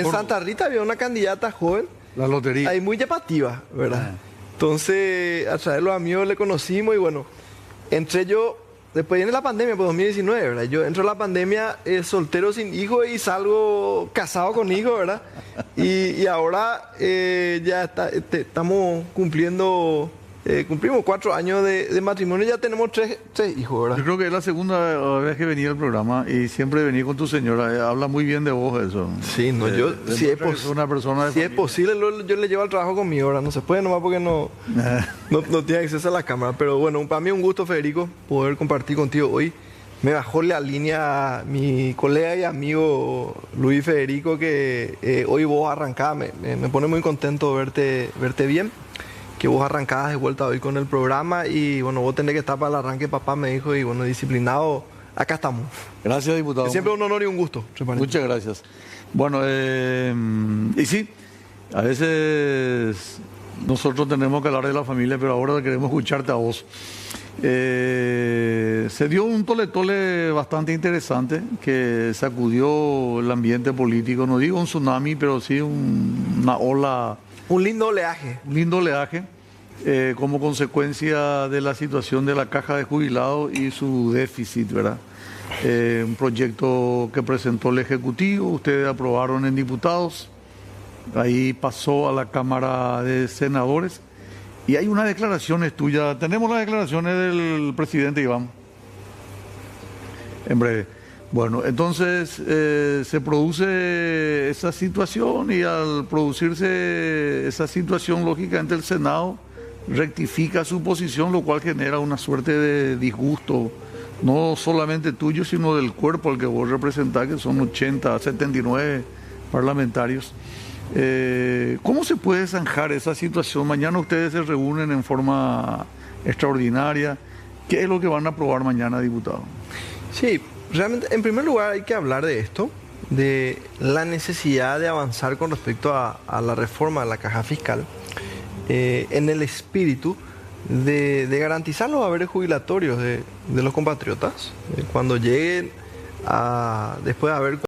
Santa Rita había una candidata joven, la lotería. ahí muy llamativa, ¿verdad? Entonces, a través de los amigos le conocimos y bueno, entré yo, después viene la pandemia, pues 2019, ¿verdad? Yo entro a la pandemia soltero sin hijo y salgo casado con hijo, ¿verdad? Y ahora ya estamos cumplimos 4 años de matrimonio y ya tenemos tres hijos, ¿verdad? Yo creo que es la segunda vez que venía al programa y siempre venía con tu señora. Habla muy bien de vos eso. Sí, no, yo, si es una persona de si es familia. posible, yo le llevo al trabajo conmigo, ¿verdad? No se puede nomás porque no tiene acceso a la cámara. Pero bueno, para mí es un gusto, Federico, poder compartir contigo hoy. Me bajó la línea mi colega y amigo Luis Federico, que hoy vos arrancás. Me pone muy contento verte bien. Que vos arrancabas de vuelta hoy con el programa y bueno, vos tenés que estar para el arranque, papá me dijo, y bueno, disciplinado, acá estamos. Gracias, diputado. Es siempre un honor y un gusto. Muchas gracias. Bueno, y sí, a veces nosotros tenemos que hablar de la familia, pero ahora queremos escucharte a vos. Se dio un tole-tole bastante interesante que sacudió el ambiente político, no digo un tsunami, pero sí una ola. Un lindo oleaje. Un lindo oleaje como consecuencia de la situación de la caja de jubilados y su déficit, ¿verdad? Un proyecto que presentó el Ejecutivo, ustedes aprobaron en diputados, ahí pasó a la Cámara de Senadores y hay unas declaraciones tuyas. Tenemos las declaraciones del presidente Iván, en breve. Bueno, entonces se produce esa situación y al producirse esa situación, lógicamente el Senado rectifica su posición, lo cual genera una suerte de disgusto, no solamente tuyo, sino del cuerpo al que vos representás, que son 79 parlamentarios. ¿Cómo se puede zanjar esa situación? Mañana ustedes se reúnen en forma extraordinaria. ¿Qué es lo que van a aprobar mañana, diputado? Sí. Realmente, en primer lugar, hay que hablar de esto, de la necesidad de avanzar con respecto a la reforma de la caja fiscal, en el espíritu de garantizar los haberes jubilatorios de los compatriotas, cuando lleguen después de haber...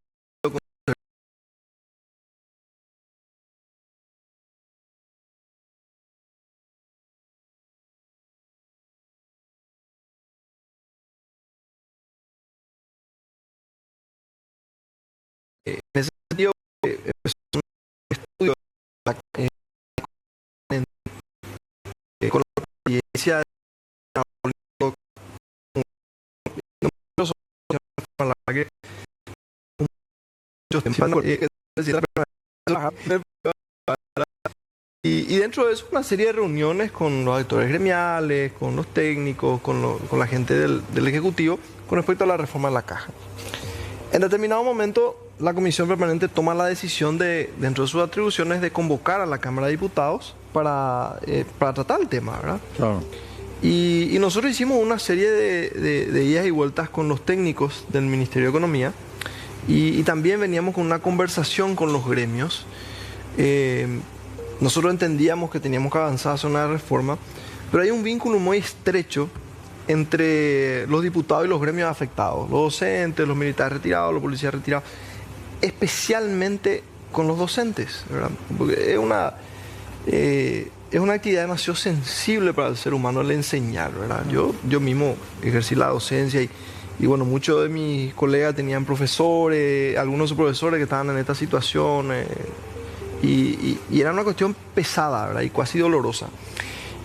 En ese sentido, es un estudio con la experiencia de y dentro de eso una serie de reuniones con los actores gremiales, con los técnicos, con la gente del Ejecutivo con respecto a la reforma de la caja. En determinado momento, la Comisión Permanente toma la decisión dentro de sus atribuciones, de convocar a la Cámara de Diputados para tratar el tema, ¿verdad? Claro. Y nosotros hicimos una serie de idas y vueltas con los técnicos del Ministerio de Economía y también veníamos con una conversación con los gremios. Nosotros entendíamos que teníamos que avanzar hacia una reforma, pero hay un vínculo muy estrecho entre los diputados y los gremios afectados, los docentes, los militares retirados, los policías retirados, especialmente con los docentes, ¿verdad? Porque es una actividad demasiado sensible para el ser humano el enseñar, ¿verdad? Yo mismo ejercí la docencia y bueno, muchos de mis colegas tenían profesores, algunos profesores que estaban en esta situación y era una cuestión pesada, ¿verdad? Y casi dolorosa.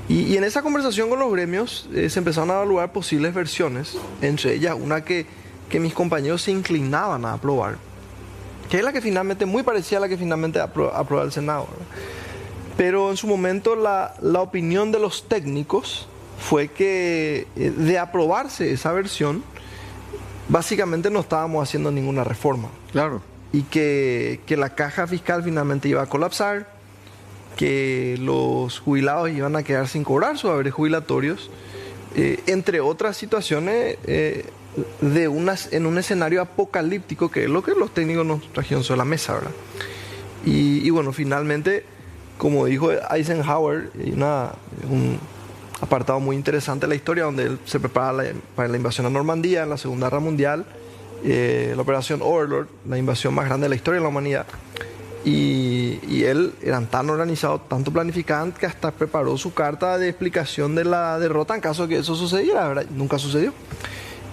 Y en esa conversación con los gremios se empezaron a evaluar posibles versiones, entre ellas una que mis compañeros se inclinaban a aprobar, que es la que finalmente, muy parecida a la que finalmente aprobó el Senado, ¿verdad? Pero en su momento la opinión de los técnicos fue que de aprobarse esa versión, básicamente no estábamos haciendo ninguna reforma. Claro. Y que la caja fiscal finalmente iba a colapsar, que los jubilados iban a quedar sin cobrar sus haberes jubilatorios, entre otras situaciones en un escenario apocalíptico, que es lo que los técnicos nos trajeron sobre la mesa, ¿verdad? Y bueno, finalmente, como dijo Eisenhower, un apartado muy interesante de la historia, donde él se prepara para la invasión a Normandía en la Segunda Guerra Mundial, la Operación Overlord, la invasión más grande de la historia de la humanidad. Y él eran tan organizados, tanto planificaban, que hasta preparó su carta de explicación de la derrota en caso de que eso sucediera, ¿verdad? Nunca sucedió.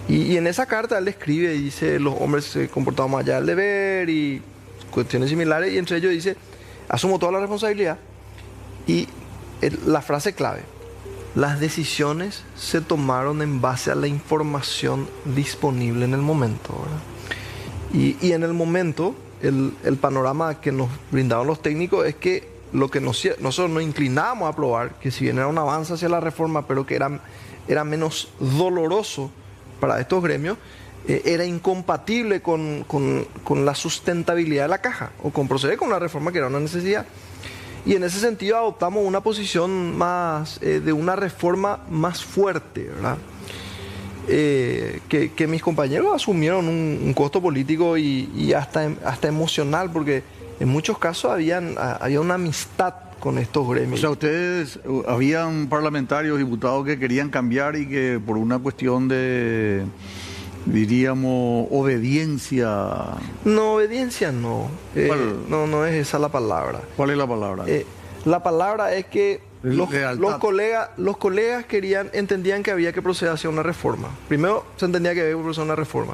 Y en esa carta él escribe y dice: los hombres se comportaban más allá del deber y cuestiones similares, y entre ellos dice: asumo toda la responsabilidad. Y la frase clave: las decisiones se tomaron en base a la información disponible en el momento, ¿verdad? Y en el momento, el panorama que nos brindaron los técnicos es que lo que nosotros nos inclinábamos a aprobar, que si bien era un avance hacia la reforma, pero que era menos doloroso para estos gremios, era incompatible con la sustentabilidad de la caja, o con proceder con una reforma que era una necesidad. Y en ese sentido adoptamos una posición más de una reforma más fuerte, ¿verdad? Que mis compañeros asumieron un costo político y hasta emocional, porque en muchos casos había una amistad con estos gremios. O sea, ustedes, habían parlamentarios, diputados que querían cambiar y que por una cuestión de, diríamos, obediencia... No, obediencia no. No es esa la palabra. ¿Cuál es la palabra? La palabra es que los colegas entendían que había que proceder hacia una reforma. Primero, se entendía que había que proceder a una reforma.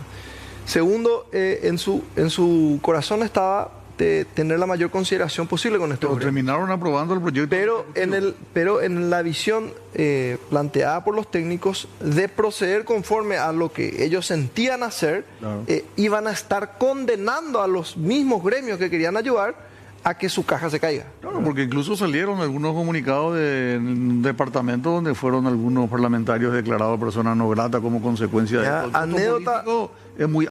Segundo, en su corazón estaba de tener la mayor consideración posible con esto. Pero terminaron aprobando el proyecto. Pero en la visión planteada por los técnicos de proceder conforme a lo que ellos sentían hacer, claro, iban a estar condenando a los mismos gremios que querían ayudar a que su caja se caiga. Claro, porque incluso salieron algunos comunicados de un departamento donde fueron algunos parlamentarios declarados personas no gratas como consecuencia de esto. Anécdota es muy...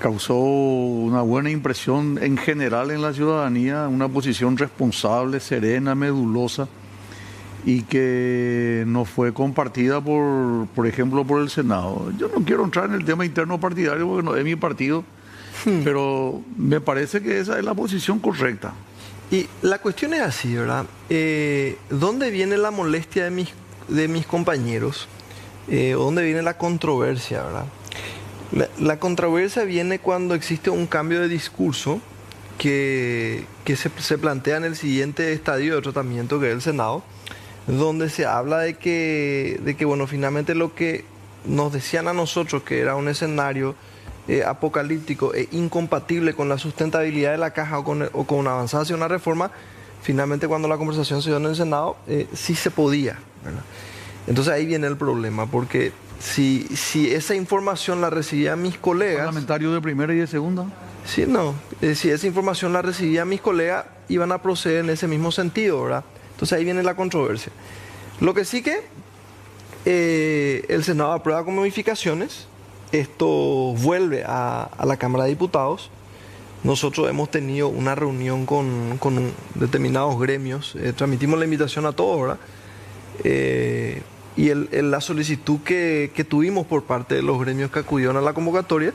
Causó una buena impresión en general en la ciudadanía, una posición responsable, serena, medulosa, y que no fue compartida por ejemplo, por el Senado. Yo no quiero entrar en el tema interno partidario porque no es mi partido, pero me parece que esa es la posición correcta. Y la cuestión es así, ¿verdad? ¿Dónde viene la molestia de mis compañeros? ¿Dónde viene la controversia, verdad? La controversia viene cuando existe un cambio de discurso que se plantea en el siguiente estadio de tratamiento, que es el Senado, donde se habla de que bueno, finalmente lo que nos decían a nosotros que era un escenario apocalíptico e incompatible con la sustentabilidad de la caja o con avanzar hacia una reforma, finalmente cuando la conversación se dio en el Senado, sí se podía, ¿verdad? Entonces ahí viene el problema, porque si esa información la recibían mis colegas... ¿Parlamentarios de primera y de segunda? Sí, no. Si esa información la recibían mis colegas, iban a proceder en ese mismo sentido, ¿verdad? Entonces ahí viene la controversia. Lo que sí que el Senado aprueba con modificaciones esto vuelve a la Cámara de Diputados, nosotros hemos tenido una reunión con determinados gremios, transmitimos la invitación a todos, ¿verdad? Y la solicitud que tuvimos por parte de los gremios que acudieron a la convocatoria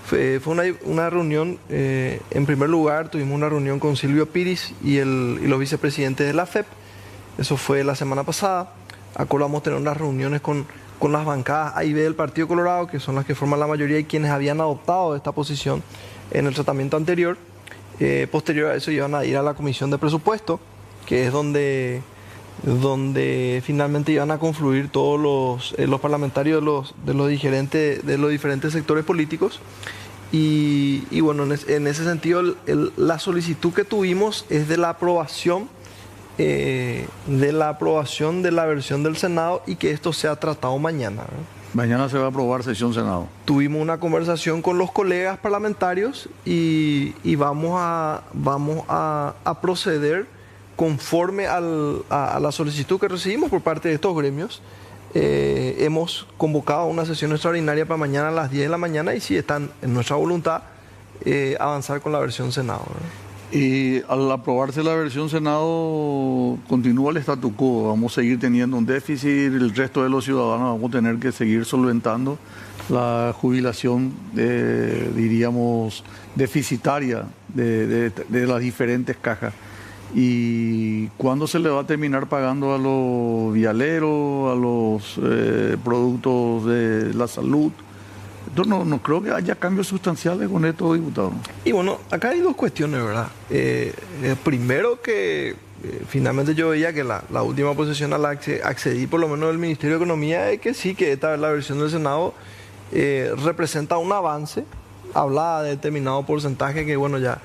fue una reunión. En primer lugar, tuvimos una reunión con Silvio Piris y los vicepresidentes de la FEP. Eso fue la semana pasada. Acordamos tener unas reuniones con las bancadas A y B del Partido Colorado, que son las que forman la mayoría y quienes habían adoptado esta posición en el tratamiento anterior. Posterior a eso iban a ir a la Comisión de Presupuesto, que es donde finalmente iban a confluir todos los parlamentarios de los diferentes sectores políticos. Y bueno, en ese sentido, la solicitud que tuvimos es de la aprobación de la versión del Senado y que esto sea tratado mañana, ¿verdad? Mañana se va a aprobar sesión Senado. Tuvimos una conversación con los colegas parlamentarios y vamos a proceder conforme a la solicitud que recibimos por parte de estos gremios. Hemos convocado una sesión extraordinaria para mañana a las 10 de la mañana y si están en nuestra voluntad avanzar con la versión Senado, ¿verdad? Y al aprobarse la versión Senado, continúa el statu quo. Vamos a seguir teniendo un déficit, el resto de los ciudadanos vamos a tener que seguir solventando la jubilación, diríamos, deficitaria de las diferentes cajas. ¿Y cuándo se le va a terminar pagando a los vialeros, a los productos de la salud? Entonces, no creo que haya cambios sustanciales con esto, diputado. Y bueno, acá hay dos cuestiones, ¿verdad? Primero que finalmente yo veía que la última posición a la que accedí, por lo menos del Ministerio de Economía, es que sí, que esta la versión del Senado representa un avance. Hablaba de determinado porcentaje que, bueno, ya...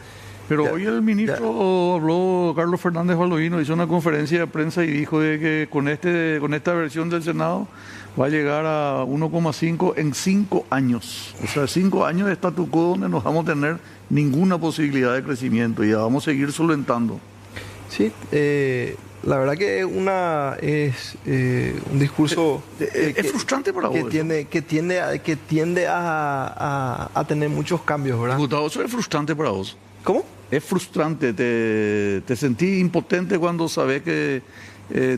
Pero hoy el ministro habló, Carlos Fernández Valdovíno, hizo una conferencia de prensa y dijo de que con esta versión del Senado va a llegar a 1,5 en 5 años. O sea, 5 años de statu quo donde no vamos a tener ninguna posibilidad de crecimiento y ya vamos a seguir solventando. Sí, la verdad que es un discurso es frustrante para vos. Que tiende a tener muchos cambios, ¿verdad? Diputado, eso es frustrante para vos. ¿Cómo? Es frustrante, te sentís impotente cuando sabes que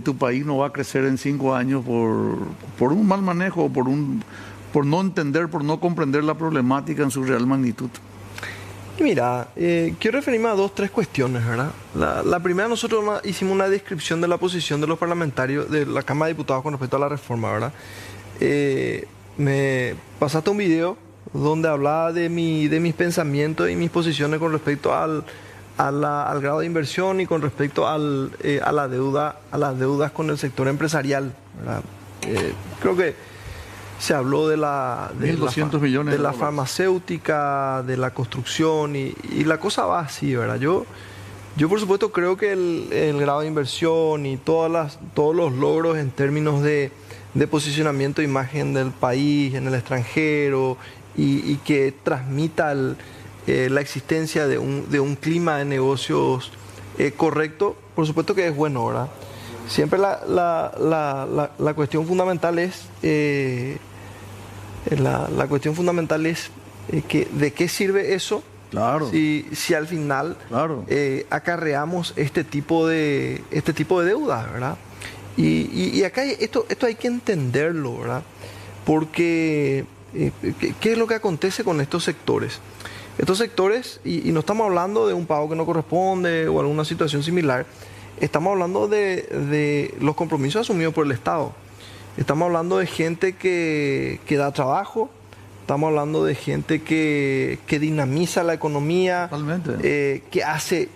tu país no va a crecer en 5 años por un mal manejo, por no entender, por no comprender la problemática en su real magnitud. Y mira, quiero referirme a 2, 3 cuestiones, ¿verdad? La primera, nosotros hicimos una descripción de la posición de los parlamentarios de la Cámara de Diputados con respecto a la reforma, ¿verdad? Me pasaste un video donde hablaba de mis pensamientos y mis posiciones con respecto al grado de inversión y con respecto a las deudas con el sector empresarial, ¿verdad? Creo que se habló de la 1.200 millones de la farmacéutica, de la construcción y la cosa va así, ¿verdad? Yo por supuesto creo que el grado de inversión y todos los logros en términos de posicionamiento de imagen del país en el extranjero y que transmita la existencia de un clima de negocios correcto, por supuesto que es bueno, ¿verdad? Siempre la cuestión fundamental es que de qué sirve eso. Claro. Si al final claro. Acarreamos este tipo de deudas, ¿verdad? Y acá esto hay que entenderlo, ¿verdad? Porque ¿qué es lo que acontece con estos sectores? Estos sectores, y no estamos hablando de un pago que no corresponde o alguna situación similar, estamos hablando de los compromisos asumidos por el Estado. Estamos hablando de gente que da trabajo, estamos hablando de gente que dinamiza la economía, que hace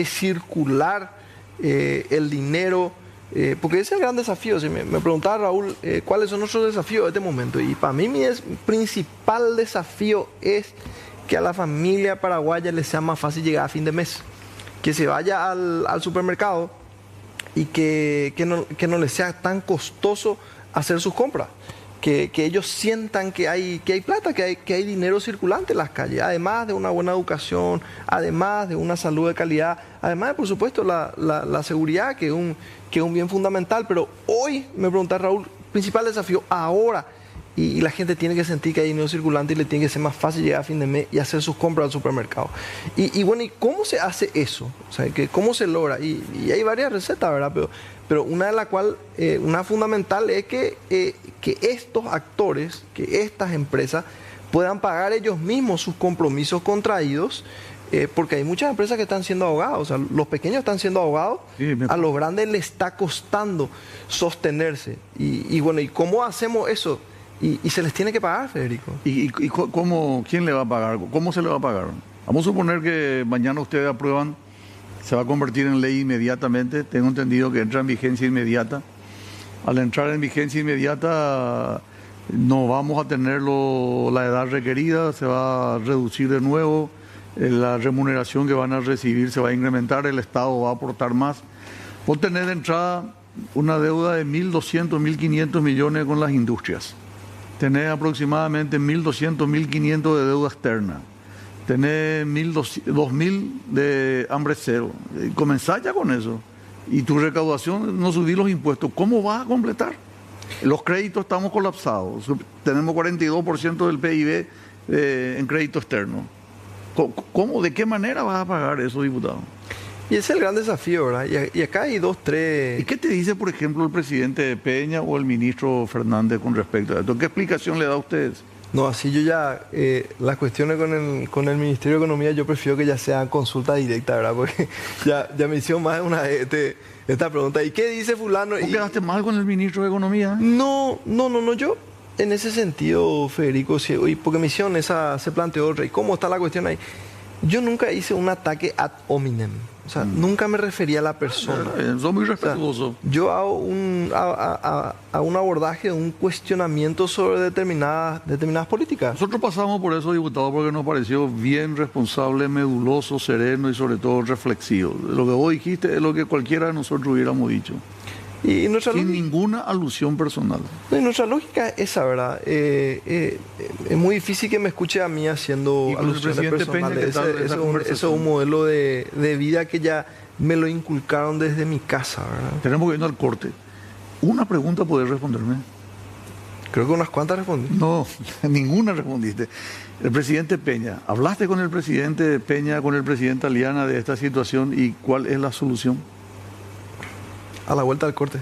circular el dinero, porque ese es el gran desafío. Si me preguntaba Raúl, ¿cuáles son nuestros desafíos en este momento? Y para mí principal desafío es que a la familia paraguaya le sea más fácil llegar a fin de mes, que se vaya al supermercado y que no les sea tan costoso hacer sus compras, que ellos sientan que hay plata, que hay dinero circulante en las calles, además de una buena educación, además de una salud de calidad, además de, por supuesto, la seguridad, que es un bien fundamental. Pero hoy, me pregunta Raúl, principal desafío ahora y la gente tiene que sentir que hay dinero circulante y le tiene que ser más fácil llegar a fin de mes y hacer sus compras al supermercado. Y bueno, ¿y cómo se hace eso? O sea, ¿cómo se logra? Y hay varias recetas, ¿verdad? Pero una de las cuales, una fundamental es que estos actores, que estas empresas puedan pagar ellos mismos sus compromisos contraídos, porque hay muchas empresas que están siendo ahogadas, o sea, los pequeños están siendo ahogados, sí, a los grandes les está costando sostenerse. Y bueno, ¿y cómo hacemos eso? Y se les tiene que pagar, Federico. ¿Y cómo, quién le va a pagar? ¿Cómo se le va a pagar? Vamos a suponer que mañana ustedes aprueban, se va a convertir en ley inmediatamente, tengo entendido que entra en vigencia inmediata. Al entrar en vigencia inmediata no vamos a tener la edad requerida, se va a reducir de nuevo, la remuneración que van a recibir se va a incrementar, el Estado va a aportar más. Vos tenés de entrada una deuda de 1.200, 1.500 millones con las industrias. Tenés aproximadamente 1.200, 1.500 de deuda externa. Tenés 2.000 de hambre cero. Comenzás ya con eso. Y tu recaudación, no subir los impuestos. ¿Cómo vas a completar? Los créditos estamos colapsados. Tenemos 42% del PIB en crédito externo. ¿Cómo, de qué manera vas a pagar eso, diputado? Y ese es el gran desafío, ¿verdad? Y acá hay dos, tres... ¿Y qué te dice, por ejemplo, el presidente Peña o el ministro Fernández con respecto a esto? ¿Qué explicación le da a ustedes? No, así yo ya, las cuestiones con el Ministerio de Economía, yo prefiero que ya sean consulta directa, ¿verdad? Porque ya me hicieron más de una vez esta pregunta. ¿Y qué dice fulano? ¿Tú quedaste mal con el ministro de Economía? No, yo... En ese sentido, Federico, porque mi misión esa se planteó otra. ¿Y cómo está la cuestión ahí? Yo nunca hice un ataque ad hominem. O sea, nunca me refería a la persona. Soy muy respetuoso. O sea, yo hago un abordaje, un cuestionamiento sobre determinadas políticas. Nosotros pasamos por eso, diputado, porque nos pareció bien responsable, meduloso, sereno y sobre todo reflexivo. Lo que vos dijiste es lo que cualquiera de nosotros hubiéramos dicho. Y nuestra sin ninguna alusión personal. Y nuestra lógica es esa, ¿verdad? Es muy difícil que me escuche a mí haciendo alusiones personales. Eso es un modelo de vida que ya me lo inculcaron desde mi casa, ¿verdad? Tenemos que irnos al corte. Una pregunta podés responderme. Creo que unas cuantas respondí. No, ninguna respondiste. El presidente Peña, ¿hablaste con el presidente Peña, con el presidente Aliana de esta situación y cuál es la solución? A la vuelta del corte.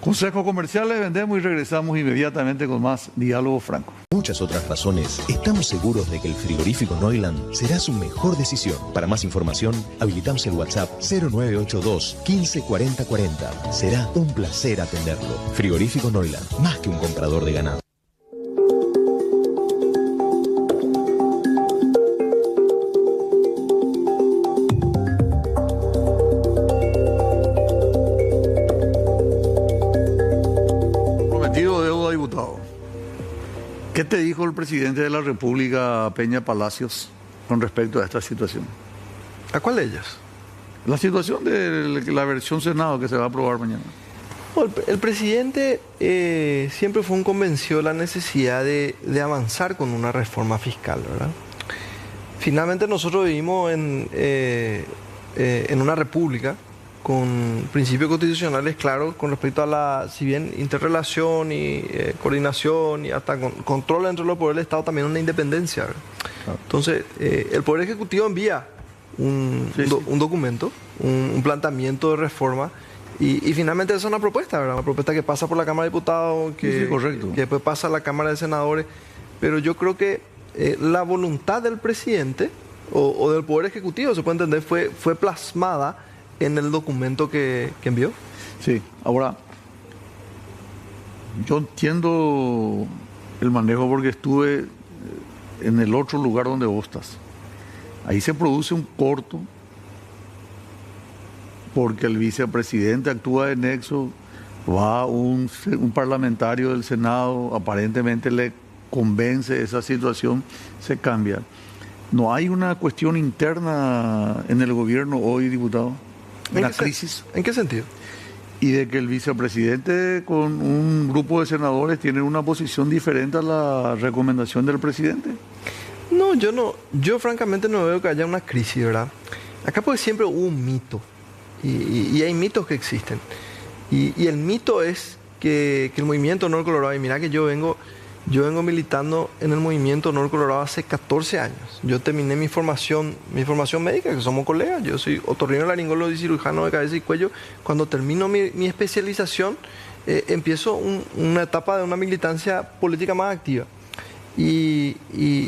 Consejos comerciales, vendemos y regresamos inmediatamente con más Diálogo Franco. Muchas otras razones, estamos seguros de que el frigorífico Neuland será su mejor decisión. Para más información, habilitamos el WhatsApp 0982 15 40 40. Será un placer atenderlo. Frigorífico Neuland, más que un comprador de ganado. ¿Qué te dijo el presidente de la República, Peña Palacios, con respecto a esta situación? ¿A cuál de ellas? La situación de la versión Senado que se va a aprobar mañana. El presidente siempre fue un convencido de la necesidad de avanzar con una reforma fiscal, ¿verdad? Finalmente nosotros vivimos en una república con principios constitucionales claros con respecto a la, si bien interrelación y coordinación y hasta control entre los poderes del Estado, también una independencia, ¿verdad? Claro. Entonces, el Poder Ejecutivo envía un documento, un planteamiento de reforma y finalmente esa es una propuesta, ¿verdad? Una propuesta que pasa por la Cámara de Diputados, que después pasa a la Cámara de Senadores, pero yo creo que la voluntad del presidente o del Poder Ejecutivo, se puede entender, fue plasmada en el documento que envió. Sí, ahora, yo entiendo el manejo porque estuve en el otro lugar donde vos estás. Ahí se produce un corto porque el vicepresidente actúa de nexo, va un parlamentario del Senado, aparentemente le convence esa situación, se cambia. ¿No hay una cuestión interna en el gobierno hoy, diputado? ¿Una crisis? ¿En qué sentido? Y de que el vicepresidente con un grupo de senadores tiene una posición diferente a la recomendación del presidente. No, yo francamente no veo que haya una crisis, ¿verdad? Acá pues siempre hubo un mito y hay mitos que existen. Y el mito es que el movimiento Honor Colorado, y mira que yo vengo Yo vengo militando en el movimiento Honor Colorado hace 14 años. Yo terminé mi formación médica, que somos colegas. Yo soy otorrinolaringólogo y cirujano de cabeza y cuello. Cuando termino mi especialización, empiezo una etapa de una militancia política más activa. Y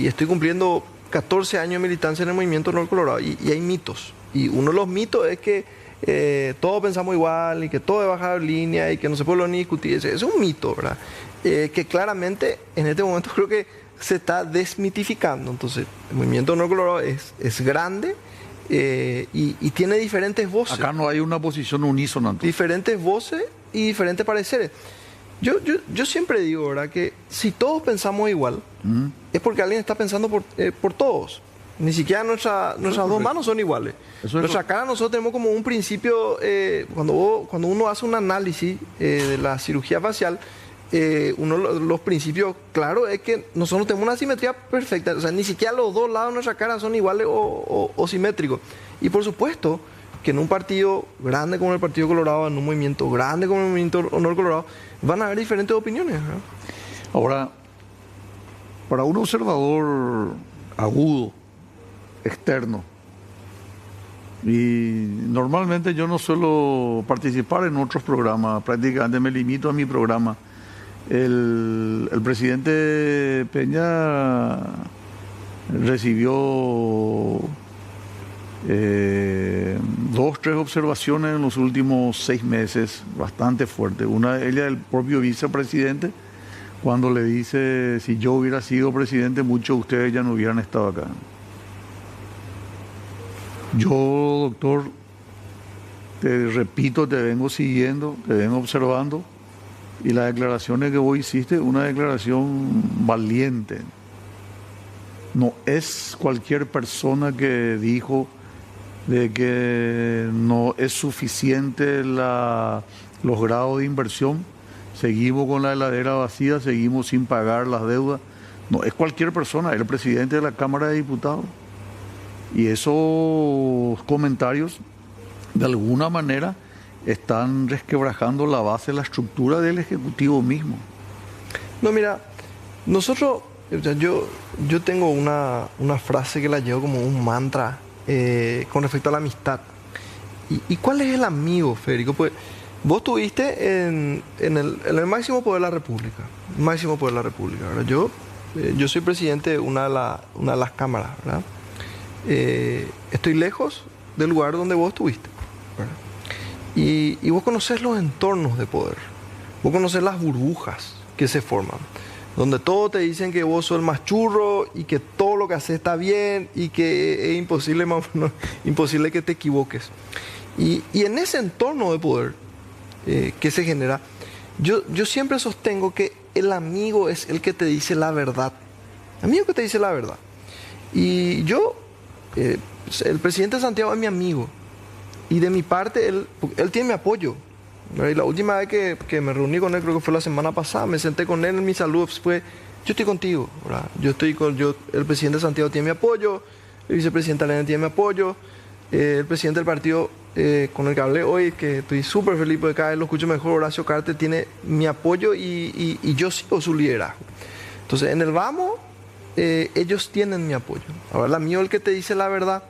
estoy cumpliendo 14 años de militancia en el movimiento Honor Colorado. Y hay mitos. Y uno de los mitos es que todos pensamos igual y que todo es bajar línea y que no se puede ni discutir. Es un mito, ¿verdad? Que claramente en este momento creo que se está desmitificando. Entonces, el movimiento Honor Colorado es grande y tiene diferentes voces. Acá no hay una posición unísona. Entonces. Diferentes voces y diferentes pareceres. Yo siempre digo, ¿verdad?, que si todos pensamos igual, es porque alguien está pensando por todos. Ni siquiera nuestras dos manos son iguales. Nuestra cara, nosotros tenemos como un principio, cuando uno hace un análisis de la cirugía facial, uno de los principios claros es que nosotros tenemos una simetría perfecta. O sea, ni siquiera los dos lados de nuestra cara son iguales o simétricos. Y por supuesto que en un partido grande como el Partido Colorado, en un movimiento grande como el Movimiento Honor Colorado, van a haber diferentes opiniones, ¿verdad? Ahora, para un observador agudo, externo, y normalmente yo no suelo participar en otros programas, prácticamente me limito a mi programa. El presidente Peña recibió 2, 3 observaciones en los últimos 6 meses, bastante fuerte. Una de ellas del propio vicepresidente, cuando le dice: si yo hubiera sido presidente, muchos de ustedes ya no hubieran estado acá. Yo, doctor, te repito, te vengo siguiendo, te vengo observando, y las declaraciones que vos hiciste, una declaración valiente. No es cualquier persona que dijo de que no es suficiente los grados de inversión, seguimos con la heladera vacía, seguimos sin pagar las deudas. No es cualquier persona, es el presidente de la Cámara de Diputados. Y esos comentarios, de alguna manera, están resquebrajando la base, la estructura del Ejecutivo mismo. No, mira, nosotros, yo tengo una frase que la llevo como un mantra con respecto a la amistad. ¿Y cuál es el amigo, Federico? Pues vos estuviste en el máximo poder de la República, máximo poder de la República, ¿verdad? Yo soy presidente de una de las cámaras, ¿verdad? Estoy lejos del lugar donde vos estuviste, ¿verdad? Y vos conocés los entornos de poder, vos conocés las burbujas que se forman, donde todos te dicen que vos sos el más churro y que todo lo que haces está bien y que es imposible que te equivoques. Y en ese entorno de poder que se genera, yo siempre sostengo que el amigo es el que te dice la verdad. Amigo que te dice la verdad. Y yo, el presidente Santiago es mi amigo. Y de mi parte, él tiene mi apoyo. Y la última vez que me reuní con él, creo que fue la semana pasada, me senté con él en mi salud, fue: yo estoy contigo, ¿verdad? El presidente Santiago tiene mi apoyo, el vicepresidente Elena tiene mi apoyo, el presidente del partido con el que hablé hoy, que estoy súper feliz porque cada vez lo escucho mejor, Horacio Cartes, tiene mi apoyo y yo sigo su liderazgo. Entonces, en el vamos, ellos tienen mi apoyo. Ahora, el amigo es el que te dice la verdad.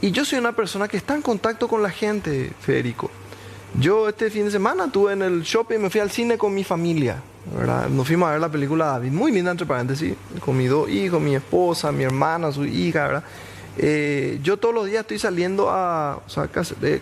Y yo soy una persona que está en contacto con la gente, Federico. Yo este fin de semana estuve en el shopping, me fui al cine con mi familia, ¿verdad? Nos fuimos a ver la película David, muy linda entre paréntesis, con mis 2 hijos, mi esposa, mi hermana, su hija, ¿verdad? Yo todos los días estoy saliendo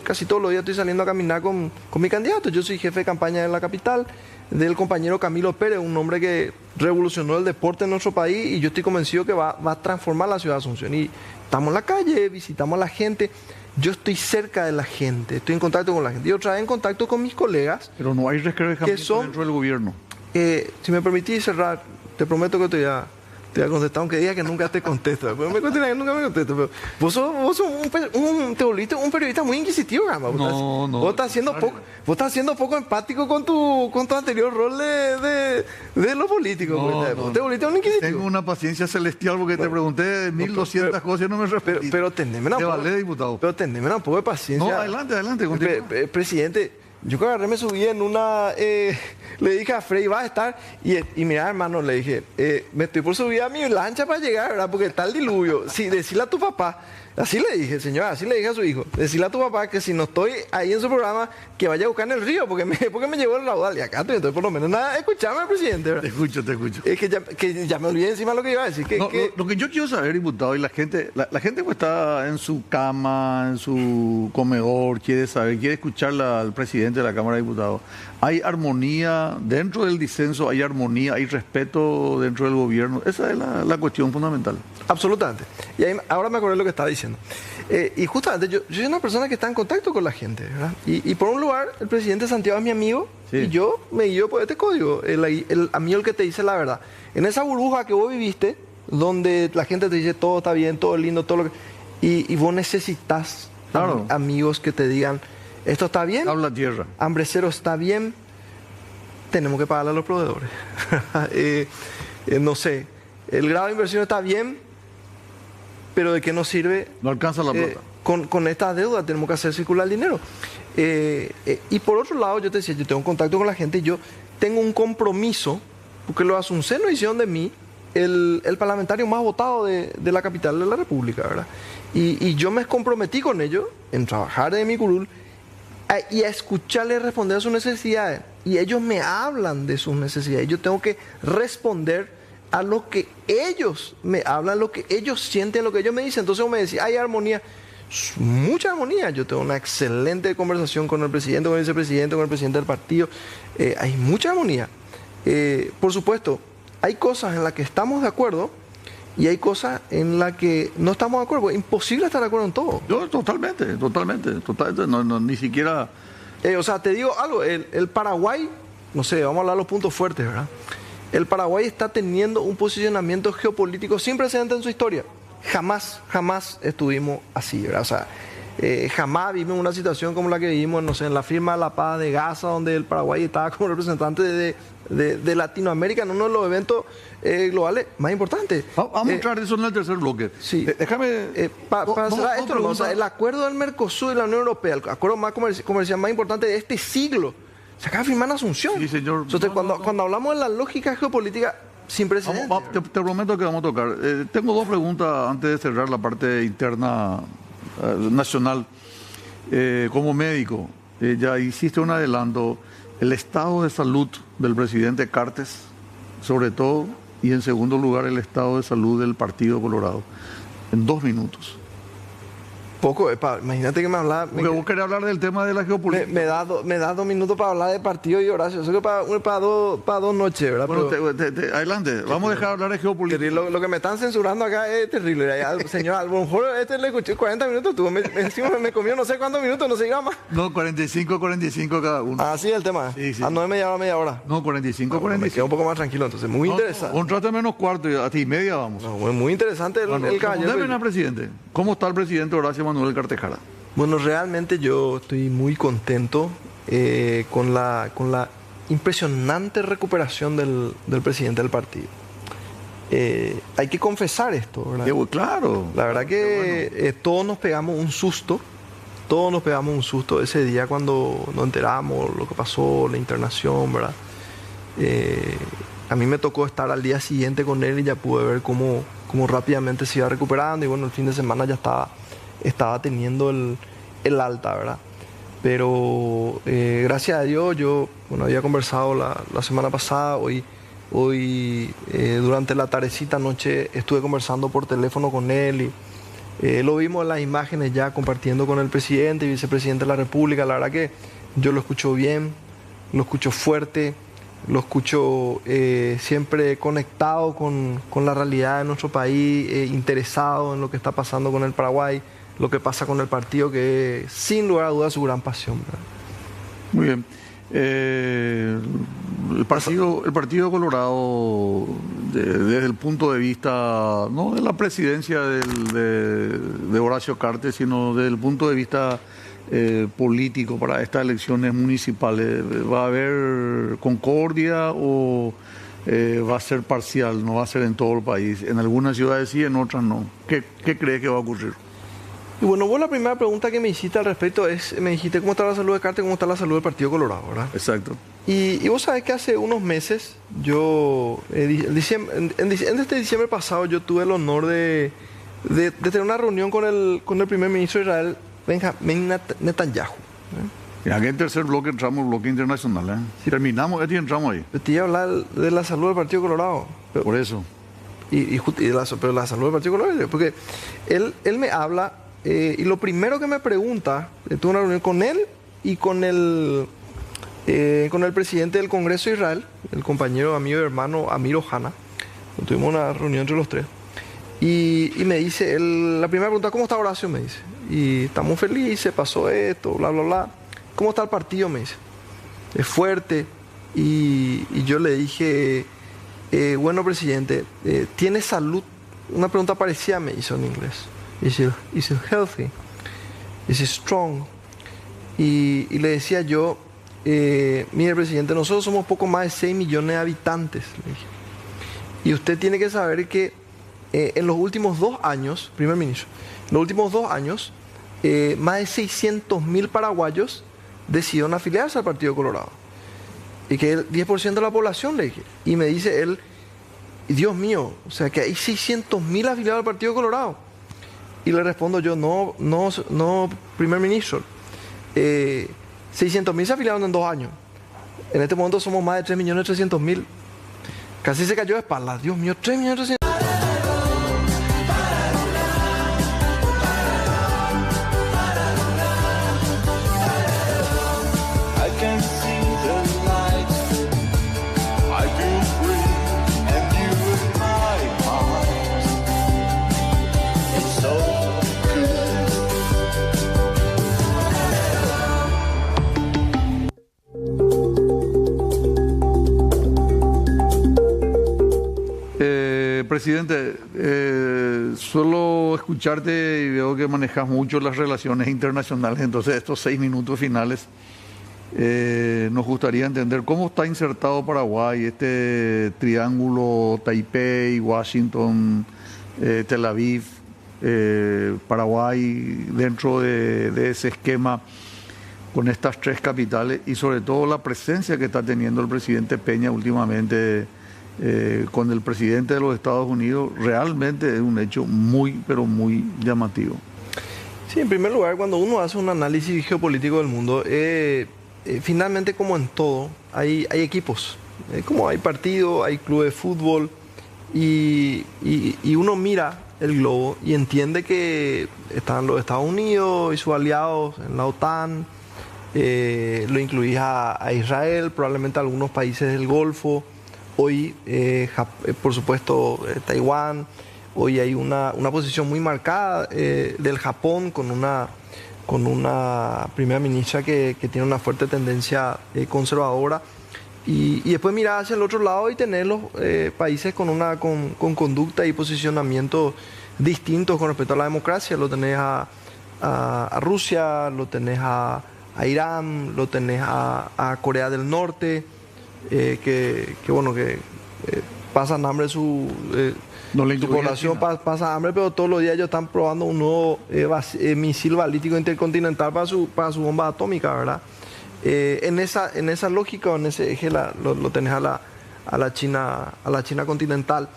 casi todos los días estoy saliendo a caminar con mi candidato. Yo soy jefe de campaña en la capital, del compañero Camilo Pérez, un hombre que revolucionó el deporte en nuestro país, y yo estoy convencido que va a transformar la ciudad de Asunción. Y estamos en la calle, visitamos a la gente. Yo estoy cerca de la gente, estoy en contacto con la gente. Y otra vez en contacto con mis colegas. Pero no hay resquebrajamiento dentro del gobierno. Si me permitís cerrar, te prometo que te voy a contestar, aunque diga que nunca te contesto. Pero me contesto que nunca me contesto. Pero vos sos te volviste un periodista muy inquisitivo, Gama. Vos estás siendo poco empático con tu anterior rol de lo político. Te volviste un inquisitivo. Tengo una paciencia celestial porque te pregunté 1200 cosas y no me respondiste. Pero teneme un poco de paciencia. No, adelante. Presidente, yo que agarré me subí en una Le dije a Frey, va a estar. Y mira, hermano, le dije, me estoy por subir a mi lancha para llegar, ¿verdad? Porque está el diluvio. Sí, decirle a tu papá. Así le dije, señora, así le dije a su hijo. Decirle a tu papá que si no estoy ahí en su programa, que vaya a buscar en el río, porque me llevó el raudal. Y acá entonces por lo menos nada, escuchame al presidente, ¿verdad? Te escucho. Es que ya me olvidé encima lo que iba a decir. Lo que yo quiero saber, diputado, y la gente pues está en su cama, en su comedor, quiere escuchar al presidente de la Cámara de Diputados. ¿Hay armonía dentro del disenso? ¿Hay armonía? ¿Hay respeto dentro del gobierno? Esa es la cuestión fundamental. Absolutamente. Y ahí, ahora me acordé de lo que estaba diciendo. Y justamente yo soy una persona que está en contacto con la gente, ¿verdad? Y por un lugar, el presidente Santiago es mi amigo, sí. Y yo me guío por este código, el amigo el que te dice la verdad. En esa burbuja que vos viviste, donde la gente te dice todo está bien, todo es lindo, todo lo que... Y vos necesitas amigos que te digan, esto está bien, habla tierra. Hambre Cero está bien, tenemos que pagarle a los proveedores. No sé, el grado de inversión está bien, pero ¿de qué nos sirve? No alcanza la plata. Con esta deuda tenemos que hacer circular el dinero. Y por otro lado, yo te decía, yo tengo un contacto con la gente y yo tengo un compromiso, porque los asuncenos hicieron de mí el parlamentario más votado de la capital de la República, ¿verdad? Y yo me comprometí con ellos en trabajar de mi curul y a escucharles responder a sus necesidades. Y ellos me hablan de sus necesidades. Yo tengo que responder a lo que ellos me hablan, lo que ellos sienten, lo que ellos me dicen. Entonces me decía, hay armonía, mucha armonía. Yo tengo una excelente conversación con el presidente, con el vicepresidente, con el presidente del partido. Hay mucha armonía. Por supuesto, hay cosas en las que estamos de acuerdo y hay cosas en las que no estamos de acuerdo. Es imposible estar de acuerdo en todo. Yo totalmente. No, ni siquiera... O sea, te digo algo, el Paraguay, no sé, vamos a hablar de los puntos fuertes, ¿verdad? El Paraguay está teniendo un posicionamiento geopolítico sin precedentes en su historia. Jamás estuvimos así, ¿verdad? O sea, jamás vimos una situación como la que vivimos, no sé, en la firma de la paz de Gaza, donde el Paraguay estaba como representante de Latinoamérica en uno de los eventos globales más importantes. Vamos a entrar eso en el tercer bloque. Sí. Déjame... Para cerrar esto, o sea, el acuerdo del Mercosur y la Unión Europea, el acuerdo más comercial más importante de este siglo, se acaba de firmar en Asunción. Sí, señor. Entonces, cuando hablamos de la lógica geopolítica sin precedentes... Te prometo que vamos a tocar. Tengo dos preguntas antes de cerrar la parte interna nacional. Como médico, ya hiciste un adelanto. El estado de salud del presidente Cartes, sobre todo, y en segundo lugar, el estado de salud del Partido Colorado. En 2 minutos. Poco, imagínate que me hablaba... Porque vos querés hablar del tema de la geopolítica. Me da 2 minutos para hablar de partido y Horacio. Eso que para dos noches, ¿verdad? Bueno, adelante. Vamos a dejar hablar de geopolítica. Lo que me están censurando acá es terrible. Señor, a lo mejor le escuché 40 minutos. Encima me comió no sé cuántos minutos, no sé qué más. No, 45 cada uno. Ah, sí, el tema. Sí. Ah, no es media hora. No, 45. Me quedo un poco más tranquilo, entonces. Muy interesante. Un trato menos cuarto y a ti media vamos. No, muy interesante el caballero. Presidente. ¿Cómo está el presidente Horacio Manuel Cartejara? Bueno, realmente yo estoy muy contento con la impresionante recuperación del presidente del partido. Hay que confesar esto, ¿verdad? Claro. La verdad que todos nos pegamos un susto. Ese día cuando nos enteramos lo que pasó, la internación, ¿verdad? A mí me tocó estar al día siguiente con él y ya pude ver cómo rápidamente se iba recuperando y bueno, el fin de semana ya estaba teniendo el alta, ¿verdad? Pero gracias a Dios, yo había conversado la semana pasada, hoy durante la tardecita noche estuve conversando por teléfono con él y lo vimos en las imágenes ya compartiendo con el presidente y vicepresidente de la República. La verdad que yo lo escucho bien, lo escucho fuerte, lo escucho siempre conectado con la realidad de nuestro país, interesado en lo que está pasando con el Paraguay, lo que pasa con el partido, que es, sin lugar a dudas, su gran pasión, ¿verdad? Muy bien. El Partido Colorado, desde el punto de vista, no de la presidencia de Horacio Cartes, sino desde el punto de vista político para estas elecciones municipales, ¿va a haber concordia o va a ser parcial, no va a ser en todo el país? En algunas ciudades sí, en otras no. ¿Qué crees que va a ocurrir? Y bueno, vos la primera pregunta que me hiciste al respecto me dijiste cómo está la salud de Cartes, cómo está la salud del Partido Colorado, ¿verdad? Exacto. Y vos sabés que hace unos meses, yo, en este diciembre pasado, yo tuve el honor de tener una reunión con el primer ministro de Israel, Benjamin Netanyahu. Y aquí en tercer bloque entramos, bloque internacional. Si terminamos, y entramos ahí. Te iba a hablar de la salud del Partido Colorado. Por eso. Pero la salud del Partido Colorado, porque él me habla, y lo primero que me pregunta, tuve una reunión con él y con el presidente del Congreso de Israel, el compañero, amigo y hermano Amir Ohana. Tuvimos una reunión entre los tres. Y me dice, la primera pregunta, ¿cómo está Horacio? Me dice. Y estamos felices, pasó esto, bla, bla, bla. ¿Cómo está el partido? Me dice. Es fuerte. Y yo le dije, bueno, presidente, ¿tiene salud? Una pregunta parecida me hizo en inglés. Is it healthy? Is it strong? Y le decía yo, mire, presidente, nosotros somos poco más de 6 millones de habitantes. Le dije. Y usted tiene que saber que en los últimos 2 años, primer ministro, en los últimos 2 años, más de 600.000 paraguayos decidieron afiliarse al Partido Colorado. Y que el 10% de la población, le dije. Y me dice él, Dios mío, o sea que hay 600.000 afiliados al Partido Colorado. Y le respondo yo, no, primer ministro. 600.000 se afiliaron en 2 años. En este momento somos más de 3.300.000. Casi se cayó de espaldas. Dios mío, 3.300.000. Presidente, suelo escucharte y veo que manejas mucho las relaciones internacionales, entonces estos 6 minutos finales nos gustaría entender cómo está insertado Paraguay, este triángulo Taipei, Washington, Tel Aviv, Paraguay dentro de ese esquema con estas 3 capitales y sobre todo la presencia que está teniendo el presidente Peña últimamente con el presidente de los Estados Unidos. Realmente es un hecho muy, pero muy llamativo. Sí, en primer lugar, cuando uno hace un análisis geopolítico del mundo, finalmente, como en todo, hay equipos. Como hay partidos, hay clubes de fútbol, y uno mira el globo y entiende que están los Estados Unidos y sus aliados en la OTAN, lo incluís a Israel, probablemente a algunos países del Golfo. Hoy, por supuesto, Taiwán. Hoy hay una posición muy marcada del Japón con una primera ministra que tiene una fuerte tendencia conservadora. Y después mirar hacia el otro lado y tener los países con conducta y posicionamientos distintos con respecto a la democracia. Lo tenés a Rusia, lo tenés a Irán, lo tenés a Corea del Norte. Que pasan hambre su población pasa hambre, pero todos los días ellos están probando un nuevo misil balístico intercontinental para su bomba atómica, ¿verdad? En esa lógica, en ese eje lo tenés a la China continental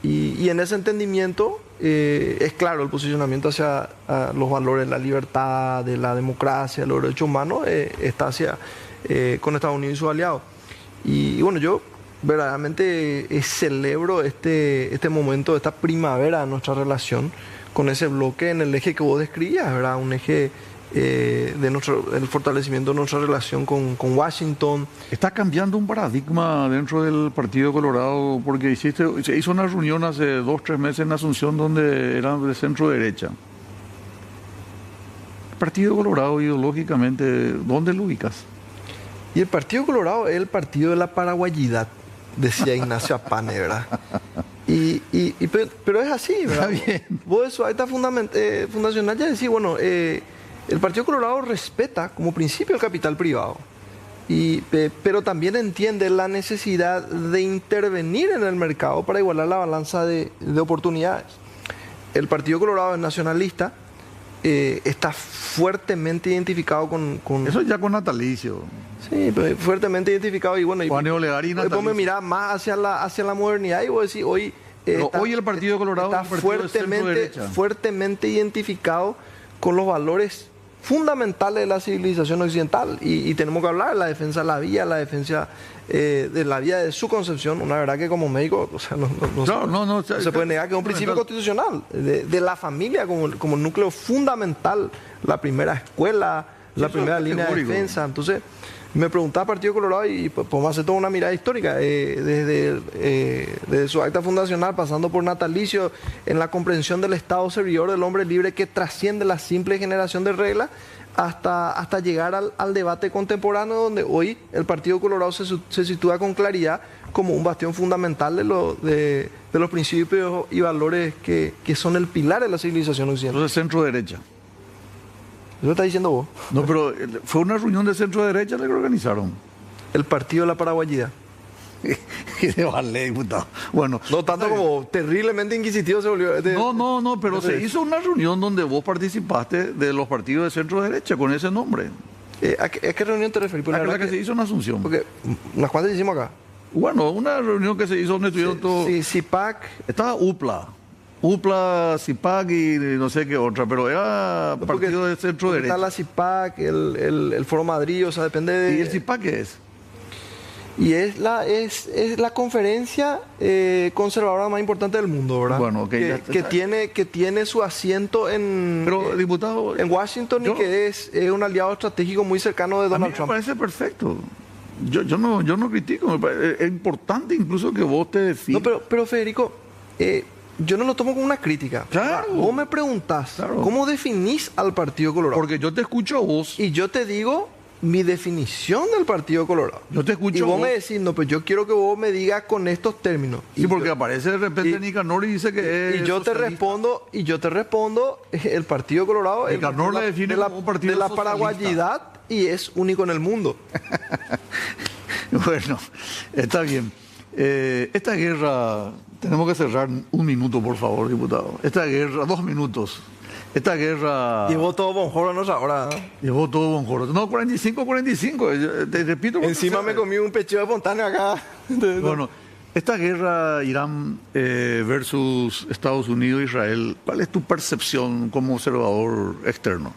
y en ese entendimiento es claro el posicionamiento hacia los valores de la libertad, de la democracia, de los derechos humanos, está con Estados Unidos y sus aliados. Y bueno, yo verdaderamente celebro este momento, esta primavera de nuestra relación con ese bloque en el eje que vos describías, ¿verdad? Un eje el fortalecimiento de nuestra relación con Washington. Está cambiando un paradigma dentro del Partido Colorado porque se hizo una reunión hace 2-3 meses en Asunción donde eran de centro derecha. El Partido Colorado ideológicamente, ¿dónde lo ubicas? Y el Partido Colorado es el partido de la paraguayidad, decía Ignacio Apane, ¿verdad? Pero es así, ¿verdad? Está bien. Vos eso ahí está fundacional ya decís, bueno, el Partido Colorado respeta como principio el capital privado, pero también entiende la necesidad de intervenir en el mercado para igualar la balanza de oportunidades. El Partido Colorado es nacionalista, está fuertemente identificado con Eso ya con natalicio. sí, pues, fuertemente identificado y bueno, y Juan Olegarí, vos me natalicio. mirás más hacia la modernidad y vos decís, hoy, Pero hoy el Partido de Colorado está es un partido de centro-derecha. fuertemente identificado con los valores fundamentales de la civilización occidental y tenemos que hablar de la defensa de la vida, la defensa de la vida de su concepción, una verdad que como médico, o sea, Claro, no se puede negar que es un principio constitucional, de la familia como núcleo fundamental, la primera escuela, la eso primera es línea de categórico. defensa. Entonces, me preguntaba Partido Colorado y podemos hacer toda una mirada histórica, desde su acta fundacional, pasando por natalicio, en la comprensión del Estado servidor del hombre libre que trasciende la simple generación de reglas, hasta llegar al debate contemporáneo, donde hoy el Partido Colorado se sitúa con claridad como un bastión fundamental de los principios y valores que son el pilar de la civilización occidental. Entonces centro-derecha. Eso está diciendo vos. No, pero fue una reunión de centro-derecha la que organizaron. El Partido de la Paraguayidad. Y de vale, diputado. Bueno. No tanto como terriblemente inquisitivo se volvió. No, pero se hizo una reunión donde vos participaste de los partidos de centro-derecha con ese nombre. ¿A qué reunión te referís? Porque La que se hizo en Asunción. porque unas cuantas hicimos acá. Bueno, una reunión que se hizo donde estuvieron todos. Sí, CIPAC. Estaba UPLA, CIPAC y no sé qué otra, pero era Porque partido de centro-derecha. Está la CIPAC, el Foro Madrid, o sea, depende de. ¿Y el CIPAC qué es? Y es la conferencia conservadora más importante del mundo, ¿verdad? Bueno, ok, ya está. que tiene su asiento Pero, diputado, en Washington yo- y que es un aliado estratégico muy cercano de a mí Donald me Trump. parece perfecto. Yo no critico. Es importante incluso que vos te No, definas. pero Federico, yo no lo tomo como una crítica. Claro. Vos me preguntás, Claro. ¿cómo definís al Partido Colorado? Porque yo te escucho a vos. Y yo te digo mi definición del Partido Colorado. Yo te escucho Y vos a me vos. decís, no, pues yo quiero que vos me digas con estos términos. Sí, porque aparece de repente Nicanor y dice que es Y yo te respondo, el Partido Colorado es Nicanor le define de la, como un partido de la socialista. paraguayidad y es único en el mundo. Bueno, está bien. Esta guerra, tenemos que cerrar un minuto, por favor, diputado. Esta guerra, 2 minutos. Esta guerra Llevó todo Bonjoro, no sé, ahora. llevó todo Bonjoro. No, 45. Te repito. Encima me comí un pecho espontáneo acá. Bueno, esta guerra Irán versus Estados Unidos e Israel, ¿cuál es tu percepción como observador externo?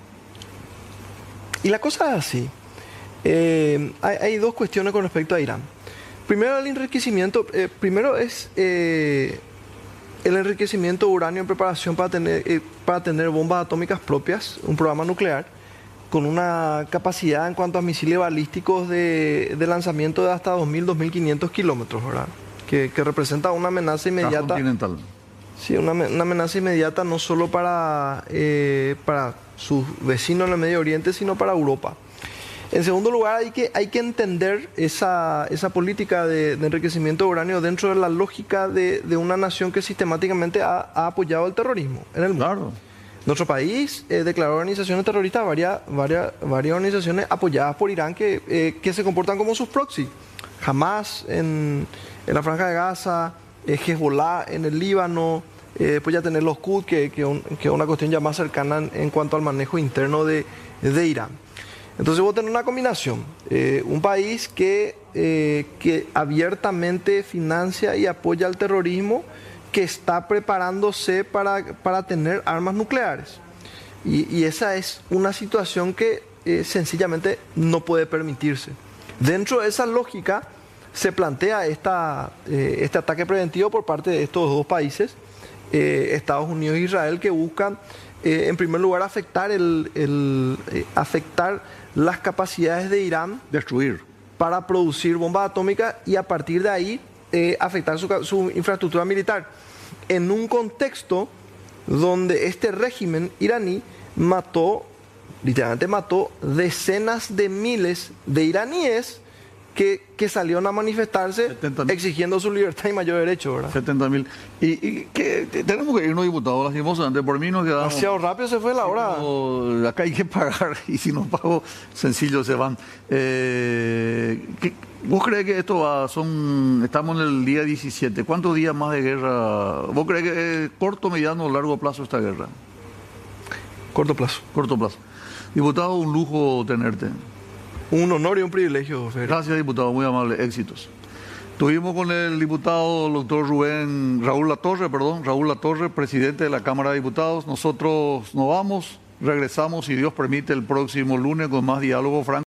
Y la cosa es así. Hay dos cuestiones con respecto a Irán. Primero, el enriquecimiento. Primero es el enriquecimiento de uranio en preparación para tener bombas atómicas propias, un programa nuclear, con una capacidad en cuanto a misiles balísticos de lanzamiento de hasta 2.000-2.500 kilómetros, ¿verdad? Que representa una amenaza inmediata. Continental. Sí, una amenaza inmediata no solo para sus vecinos en el Medio Oriente, sino para Europa. En segundo lugar, hay que entender esa política de enriquecimiento de uranio dentro de la lógica de una nación que sistemáticamente ha apoyado el terrorismo en el mundo. Claro. Nuestro país declaró organizaciones terroristas, varias organizaciones apoyadas por Irán que se comportan como sus proxy. Hamas en la Franja de Gaza, Hezbollah en el Líbano, después ya tener los Qud, que es una cuestión ya más cercana en cuanto al manejo interno de Irán. Entonces vos tenés una combinación, un país que abiertamente financia y apoya al terrorismo, que está preparándose para tener armas nucleares. Y esa es una situación que sencillamente no puede permitirse. Dentro de esa lógica se plantea este ataque preventivo por parte de estos dos países, Estados Unidos e Israel, que buscan en primer lugar afectar las capacidades de Irán Destruir. para producir bombas atómicas y a partir de ahí afectar su infraestructura militar. En un contexto donde este régimen iraní literalmente mató decenas de miles de iraníes que salieron a manifestarse 70.000. exigiendo su libertad y mayor derecho, ¿verdad? 70.000. Y que tenemos que irnos, diputados, lastimosamente. Por mí nos quedamos. Demasiado rápido se fue la hora. No, acá hay que pagar y si no pago, sencillo se van. ¿Vos crees que esto estamos en el día 17? ¿Cuántos días más de guerra? ¿Vos crees que es corto, mediano o largo plazo esta guerra? Corto plazo. Corto plazo. Diputado, un lujo tenerte. Un honor y un privilegio, Federico. Gracias, diputado, muy amable, éxitos. Estuvimos con el diputado el doctor Raúl Latorre, presidente de la Cámara de Diputados. Nosotros nos vamos, regresamos, si Dios permite, el próximo lunes con más Diálogo Franco.